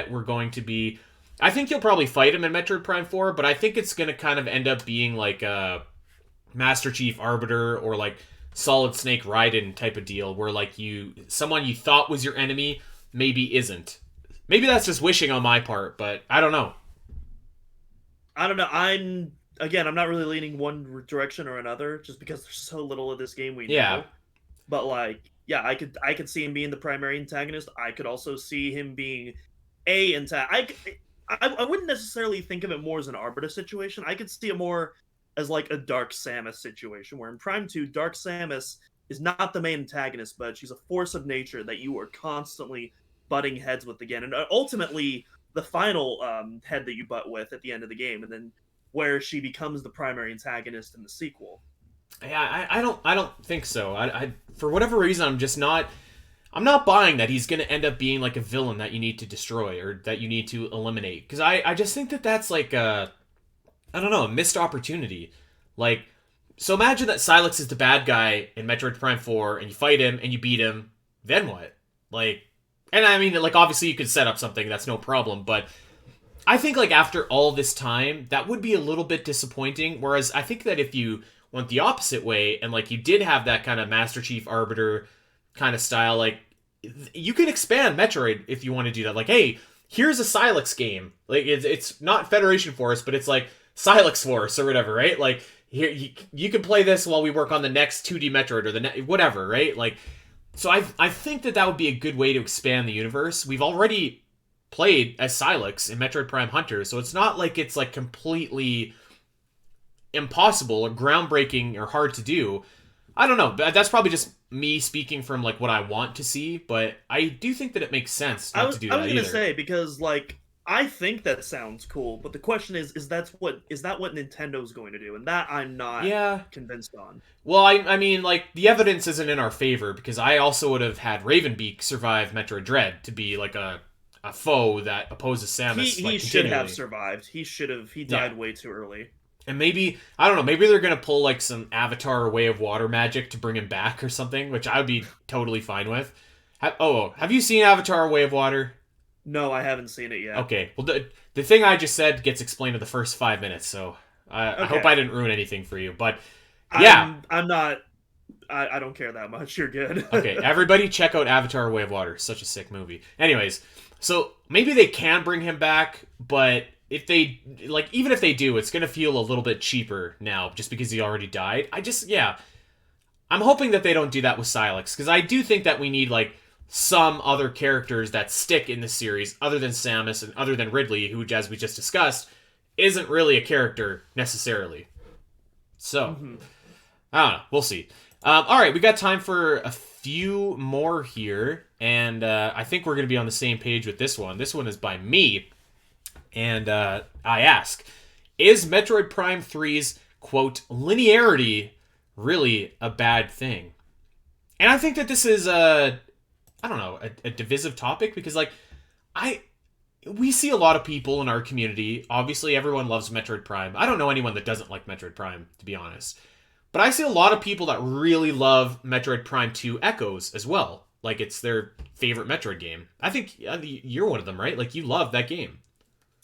you'll probably fight him in Metroid Prime 4, but I think it's going to kind of end up being like a Master Chief Arbiter or like Solid Snake Raiden type of deal, where like someone you thought was your enemy maybe isn't. Maybe that's just wishing on my part, but I don't know. I'm not really leaning one direction or another, just because there's so little of this game we know. Yeah. But like, yeah, I could see him being the primary antagonist. I could also see him being I wouldn't necessarily think of it more as an Arbiter situation. I could see it more as like a Dark Samus situation, where in Prime 2, Dark Samus is not the main antagonist, but she's a force of nature that you are constantly butting heads with again, and ultimately the final head that you butt with at the end of the game, and then where she becomes the primary antagonist in the sequel. Yeah, I don't think so. I for whatever reason, I'm not buying that he's going to end up being like a villain that you need to destroy or that you need to eliminate. Because I just think that that's like I don't know, a missed opportunity. Like, so imagine that Sylux is the bad guy in Metroid Prime 4 and you fight him and you beat him. Then what? Like, and I mean, like, obviously you could set up something, that's no problem. But I think like after all this time, that would be a little bit disappointing. Whereas I think that if you went the opposite way and like you did have that kind of Master Chief Arbiter kind of style, like you can expand Metroid if you want to do that. Like, hey, here's a Sylux game. Like it's not Federation Force, but it's like Sylux Force or whatever, right? Like here you can play this while we work on the next 2D Metroid or the whatever, right? Like, so I think that would be a good way to expand the universe. We've already played as Sylux in Metroid Prime Hunter, so it's not like it's like completely impossible or groundbreaking or hard to do. I don't know. That's probably just me speaking from like what I want to see, but I do think that it makes sense not to do that either. I was gonna say, because like I think that sounds cool, but the question is that what Nintendo's going to do? And that I'm not convinced on. Well, I mean, like, the evidence isn't in our favor, because I also would have had Ravenbeak survive Metroid Dread to be like a foe that opposes Samus. He should have survived. He died way too early. And maybe, I don't know, maybe they're going to pull like some Avatar Way of Water magic to bring him back or something, which I would be totally fine with. Have you seen Avatar Way of Water? No, I haven't seen it yet. Okay, well, the thing I just said gets explained in the first 5 minutes, so I hope I didn't ruin anything for you. But yeah. I'm not, I don't care that much. You're good. Okay, everybody check out Avatar Way of Water. Such a sick movie. Anyways, so maybe they can bring him back, but if they, like, even if they do, it's going to feel a little bit cheaper now just because he already died. I'm hoping that they don't do that with Sylux, because I do think that we need, like, some other characters that stick in the series other than Samus and other than Ridley, who, as we just discussed, isn't really a character necessarily. So, I don't know. We'll see. All right, we got time for a few more here, and I think we're going to be on the same page with this one. This one is by me, and I ask, is Metroid Prime 3's, quote, linearity really a bad thing? And I think that this is a divisive topic, because, like, we see a lot of people in our community. Obviously, everyone loves Metroid Prime. I don't know anyone that doesn't like Metroid Prime, to be honest. But I see a lot of people that really love Metroid Prime 2 Echoes as well. Like, it's their favorite Metroid game. I think you're one of them, right? Like, you love that game.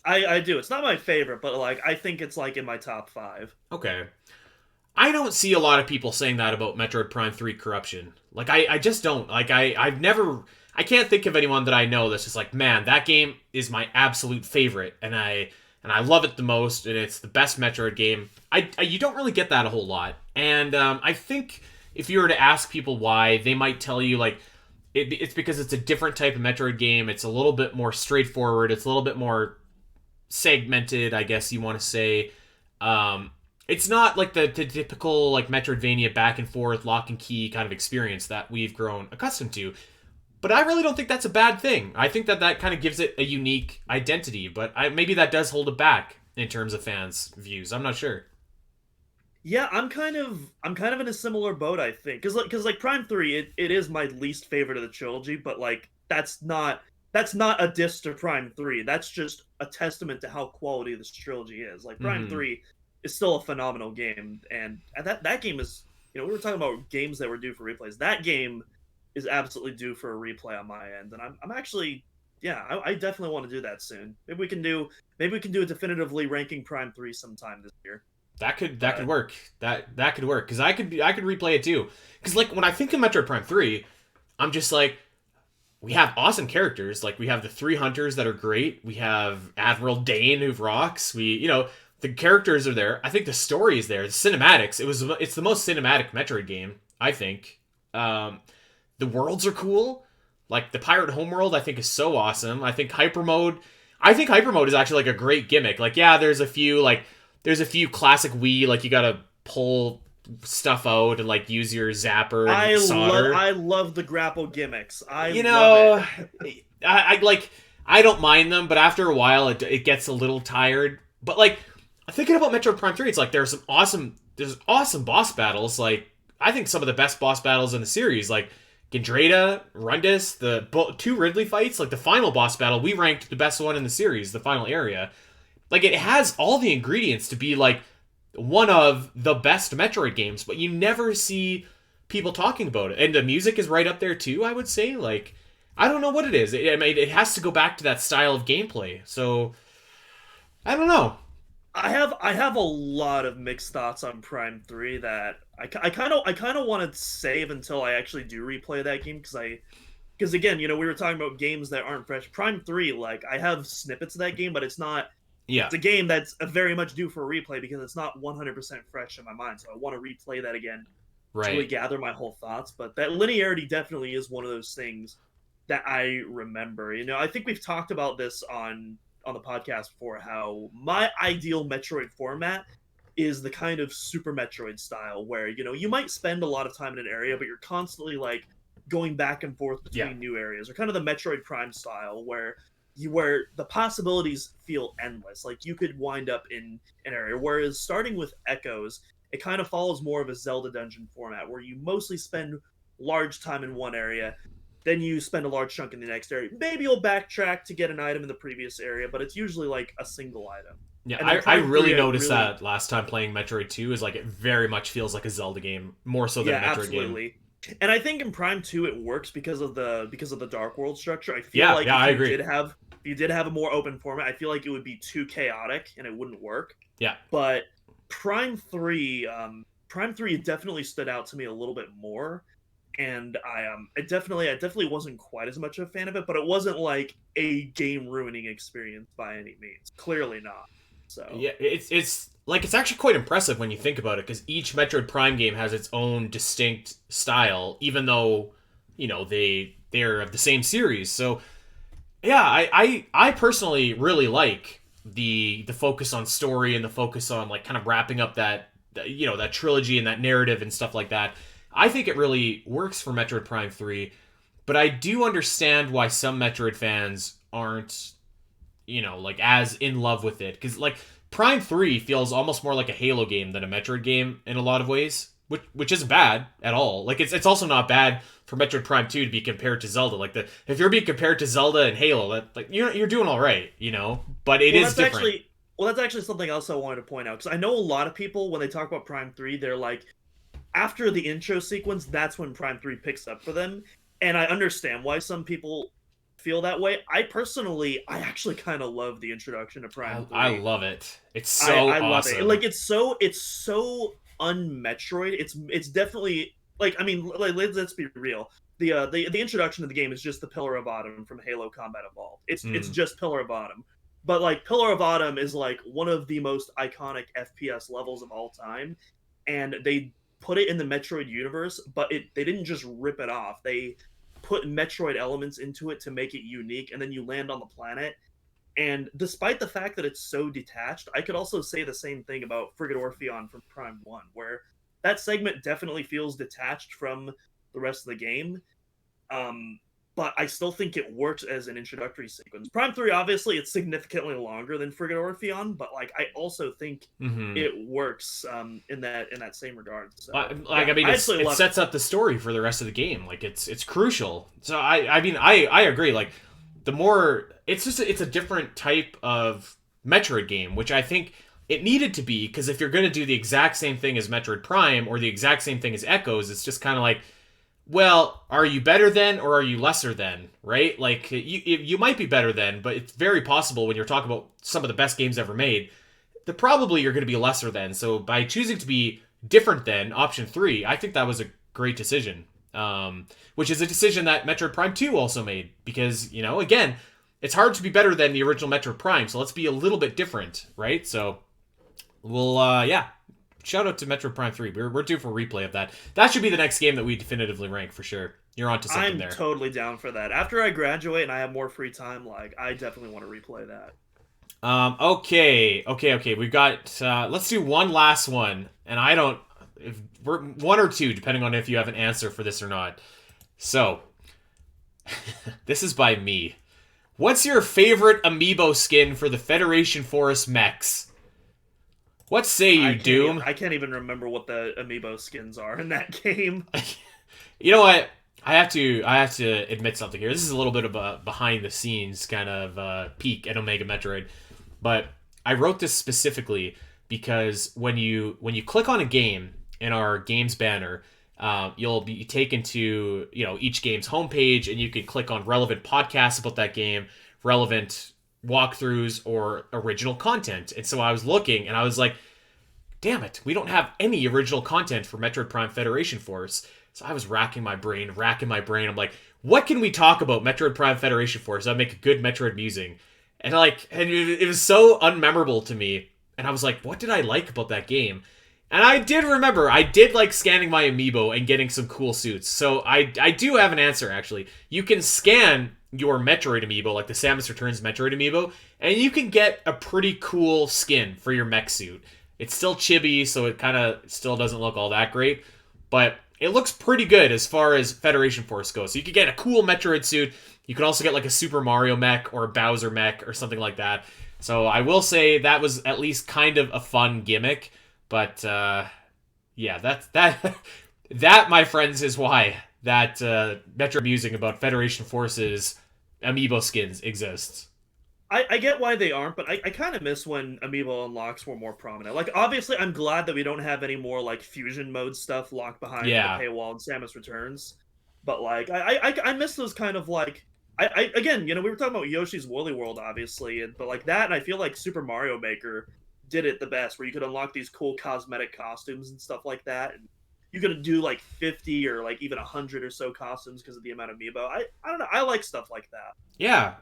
I do. It's not my favorite, but, like, I think it's, like, in my top 5. Okay. I don't see a lot of people saying that about Metroid Prime 3 Corruption. Like, I just don't. Like, I can't think of anyone that I know that's just like, man, that game is my absolute favorite, and I love it the most, and it's the best Metroid game. You don't really get that a whole lot. And I think if you were to ask people why, they might tell you, like, it's because it's a different type of Metroid game. It's a little bit more straightforward. It's a little bit more segmented, I guess you want to say. It's not like the typical, like, Metroidvania back and forth, lock and key kind of experience that we've grown accustomed to. But I really don't think that's a bad thing. I think that kind of gives it a unique identity, but maybe that does hold it back in terms of fans' views. I'm not sure. Yeah, I'm kind of in a similar boat, I think, because like Prime 3, it is my least favorite of the trilogy, but like that's not a diss to Prime 3. That's just a testament to how quality this trilogy is. Like Prime 3 is still a phenomenal game, and that game is, we were talking about games that were due for replays. That game is absolutely due for a replay on my end, and I'm actually, I definitely want to do that soon. Maybe we can do it definitively ranking Prime 3 sometime this year. That could work. That could work, because I could replay it too. Because, like, when I think of Metroid Prime 3, I'm just like, we have awesome characters. Like, we have the 3 hunters that are great. We have Admiral Dane, who rocks. The characters are there. I think the story is there. The cinematics. It's the most cinematic Metroid game, I think. The worlds are cool. Like, the Pirate Homeworld, I think, is so awesome. I think Hyper Mode is actually, like, a great gimmick. Like, yeah, there's a few classic Wii, like, you gotta pull stuff out and like use your zapper and solder. I love the grapple gimmicks. You love know, I like I don't mind them, but after a while it gets a little tired. But like thinking about Metroid Prime 3, it's like there's awesome boss battles. Like I think some of the best boss battles in the series, like Gendrada, Rundus, the two Ridley fights, like the final boss battle, we ranked the best one in the series, the final area. Like it has all the ingredients to be like one of the best Metroid games, but you never see people talking about it. And the music is right up there too, I would say. Like I don't know what it is. I mean, it has to go back to that style of gameplay. So I don't know. I have a lot of mixed thoughts on Prime 3 that I kind of want to save until I actually do replay that game because again, we were talking about games that aren't fresh. Prime 3, like I have snippets of that game, but it's not. Yeah, it's a game that's very much due for a replay because it's not 100% fresh in my mind. So I want to replay that again to really gather my whole thoughts. But that linearity definitely is one of those things that I remember. I think we've talked about this on the podcast before, how my ideal Metroid format is the kind of Super Metroid style where, you might spend a lot of time in an area, but you're constantly like going back and forth between new areas, or kind of the Metroid Prime style where the possibilities feel endless. Like you could wind up in an area, whereas starting with Echoes, it kind of follows more of a Zelda dungeon format where you mostly spend large time in one area, then you spend a large chunk in the next area. Maybe you'll backtrack to get an item in the previous area, but it's usually like a single item. Yeah, I really noticed that last time playing Metroid 2 is like it very much feels like a Zelda game, more so than a Metroid game. And I think in Prime 2 it works because of the Dark World structure. I feel like I agree. If you did have a more open format, I feel like it would be too chaotic and it wouldn't work. Yeah. But Prime 3 definitely stood out to me a little bit more. And I definitely wasn't quite as much of a fan of it, but it wasn't like a game ruining experience by any means. Clearly not. So yeah, it's like it's actually quite impressive when you think about it, because each Metroid Prime game has its own distinct style, even though they're of the same series. So yeah, I personally really like the focus on story and the focus on like kind of wrapping up that trilogy and that narrative and stuff like that. I think it really works for Metroid Prime 3, but I do understand why some Metroid fans aren't, like as in love with it. Because like Prime 3 feels almost more like a Halo game than a Metroid game in a lot of ways, which isn't bad at all. Like it's also not bad for Metroid Prime 2 to be compared to Zelda. Like if you're being compared to Zelda and Halo, that like you're doing all right, but it is different. That's actually something else I wanted to point out, because I know a lot of people when they talk about Prime 3, they're like, after the intro sequence, that's when Prime 3 picks up for them. And I understand why some people feel that way. I actually kind of love the introduction to Prime 3. I love it. It's so I love awesome. it. Like it's so un-Metroid. It's definitely like, I mean, let's be real. The introduction to the game is just the Pillar of Autumn from Halo Combat Evolved. It's just Pillar of Autumn. But like Pillar of Autumn is like one of the most iconic FPS levels of all time, and they put it in the Metroid universe, but they didn't just rip it off. They put Metroid elements into it to make it unique, and then you land on the planet. And despite the fact that it's so detached, I could also say the same thing about Frigate Orpheon from Prime 1, where that segment definitely feels detached from the rest of the game. But I still think it works as an introductory sequence. Prime 3, obviously, it's significantly longer than Frigate Orpheon, but like I also think it works in that same regard. So, it sets up the story for the rest of the game. Like it's crucial. So I agree. Like the more it's a different type of Metroid game, which I think it needed to be, because if you're going to do the exact same thing as Metroid Prime or the exact same thing as Echoes, it's just kind of like, well, are you better than or are you lesser than, right? Like, you might be better than, but it's very possible when you're talking about some of the best games ever made, that probably you're going to be lesser than. So by choosing to be different than, option 3, I think that was a great decision, which is a decision that Metroid Prime 2 also made, because, again, it's hard to be better than the original Metroid Prime, so let's be a little bit different, right? So, shout out to Metroid Prime 3. We're due for a replay of that. That should be the next game that we definitively rank for sure. You're onto something there. I'm totally down for that. After I graduate and I have more free time, like I definitely want to replay that. Okay. We've got let's do one last one. And if we're one or two, depending on if you have an answer for this or not. So, this is by me. What's your favorite amiibo skin for the Federation Force Mechs? What say you, Doom? I can't even remember what the amiibo skins are in that game. You know what? I have to admit something here. This is a little bit of a behind the scenes kind of peek at Omega Metroid, but I wrote this specifically because when you click on a game in our games banner, you'll be taken to each game's homepage, and you can click on relevant podcasts about that game, relevant walkthroughs, or original content. And so I was looking, and I was like, damn it, we don't have any original content for Metroid Prime Federation Force. So I was racking my brain. I'm like, what can we talk about Metroid Prime Federation Force that'd make a good Metroid Musing? And it was so unmemorable to me. And I was like, what did I like about that game? And I did remember, I did like scanning my amiibo and getting some cool suits. So I do have an answer, actually. You can scan your Metroid amiibo, like the Samus Returns Metroid amiibo, and you can get a pretty cool skin for your mech suit. It's still chibi, so it kind of still doesn't look all that great, but it looks pretty good as far as Federation Force goes. So you could get a cool Metroid suit. You could also get like a Super Mario mech or a Bowser mech or something like that. So I will say that was at least kind of a fun gimmick. But yeah, that, my friends, is why that Metroid Musing about Federation Force's amiibo skins exists. I get why they aren't, but I kind of miss when amiibo unlocks were more prominent. Like, obviously, I'm glad that we don't have any more, like, fusion mode stuff locked behind the paywall in Samus Returns. But, like, I miss those kind of, like... again, we were talking about Yoshi's Woolly World, obviously, but, like, that, and I feel like Super Mario Maker did it the best, where you could unlock these cool cosmetic costumes and stuff like that, and you could do, like, 50 or, like, even 100 or so costumes because of the amount of amiibo. I don't know, I like stuff like that. Yeah,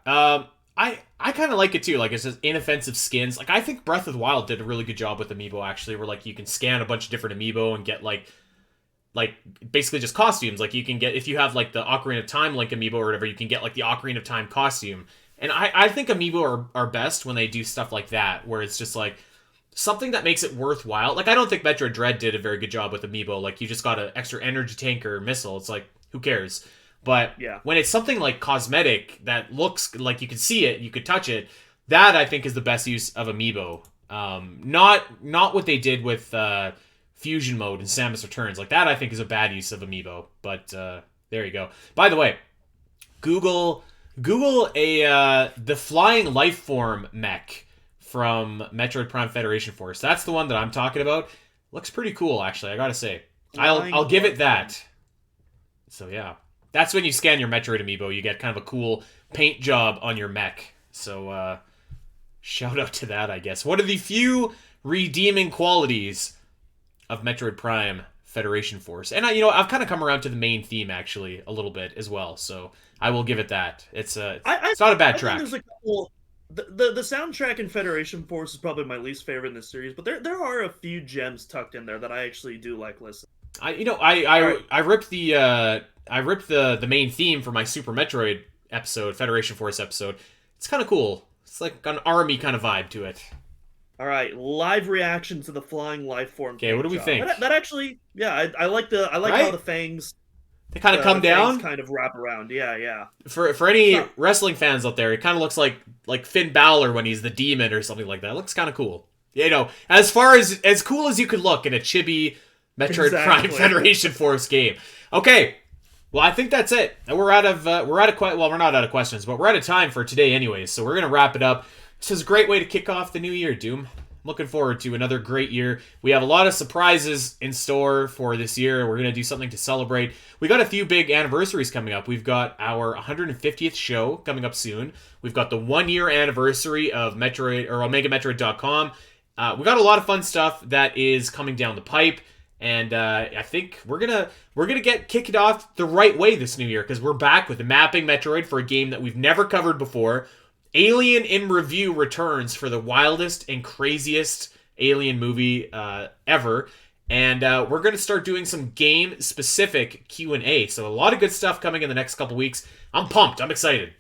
I kind of like it too. Like, it's just inoffensive skins. Like, I think Breath of the Wild did a really good job with amiibo, actually, where like you can scan a bunch of different amiibo and get like basically just costumes. Like, you can get, if you have like the Ocarina of Time Link amiibo or whatever, you can get like the Ocarina of Time costume. And I think amiibo are best when they do stuff like that, where it's just like something that makes it worthwhile. Like, I don't think Metroid Dread did a very good job with amiibo. Like, you just got an extra energy tank or missile. It's like, who cares? But yeah, when it's something like cosmetic that looks like you can see it, you could touch it, that I think is the best use of amiibo. Not what they did with fusion mode and Samus Returns. Like, that I think is a bad use of amiibo. But there you go. By the way, Google the flying life form mech from Metroid Prime Federation Force. That's the one that I'm talking about. Looks pretty cool, actually. I gotta say, I'll give it that. So yeah. That's when you scan your Metroid amiibo, you get kind of a cool paint job on your mech. So, shout out to that, I guess. One of the few redeeming qualities of Metroid Prime Federation Force. And, I've kind of come around to the main theme, actually, a little bit as well. So, I will give it that. It's not a bad track. There's a couple... The soundtrack in Federation Force is probably my least favorite in this series, but there are a few gems tucked in there that I actually do like listening. I ripped the main theme for my Super Metroid episode, Federation Force episode. It's kind of cool. It's like an army kind of vibe to it. All right, live reaction to the flying life form. Okay, what do we think? That actually, yeah, I like right? how the fangs. They kind of come down, kind of wrap around. Yeah. For any wrestling fans out there, it kind of looks like Finn Balor when he's the demon or something like that. It looks kind of cool. As far as cool as you could look in a chibi Metroid Prime Federation Force game. Okay, well, I think that's it. We're out of we're not out of questions, but we're out of time for today anyways. So we're gonna wrap it up. This is a great way to kick off the new year, Doom. Looking forward to another great year. We have a lot of surprises in store for this year. We're going to do something to celebrate. We got a few big anniversaries coming up. We've got our 150th show coming up soon. We've got the 1-year anniversary of Metroid or OmegaMetroid.com. We got a lot of fun stuff that is coming down the pipe, and I think we're gonna get kicked off the right way this new year because we're back with the Mapping Metroid for a game that we've never covered before. Alien in Review returns for the wildest and craziest Alien movie ever. And we're going to start doing some game-specific Q&A. So a lot of good stuff coming in the next couple weeks. I'm pumped. I'm excited.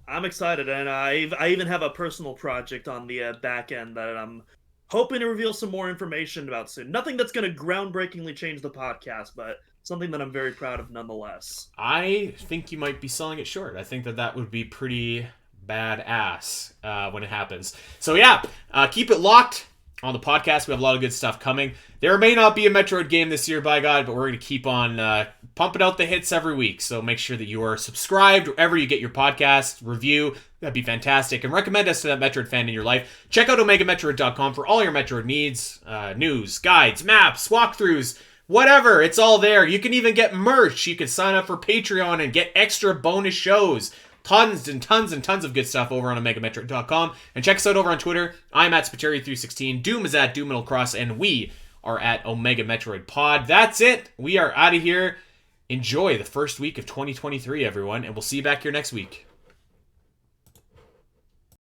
I'm excited. And I even have a personal project on the back end that I'm hoping to reveal some more information about soon. Nothing that's going to groundbreakingly change the podcast, but something that I'm very proud of nonetheless. I think you might be selling it short. I think that would be pretty badass when it happens. So yeah, keep it locked on the podcast. We have a lot of good stuff coming. There may not be a Metroid game this year, by God, but we're going to keep on pumping out the hits every week. So make sure that you are subscribed wherever you get your podcast. Review, that'd be fantastic. And recommend us to that Metroid fan in your life. Check out OmegaMetroid.com for all your Metroid needs, news, guides, maps, walkthroughs, whatever. It's all there. You can even get merch. You can sign up for Patreon and get extra bonus shows. Tons and tons and tons of good stuff over on OmegaMetroid.com. And check us out over on Twitter. I'm at Spiteri316. Doom is at Doominalcross. And we are at Omega Metroid Pod. That's it. We are out of here. Enjoy the first week of 2023, everyone. And we'll see you back here next week.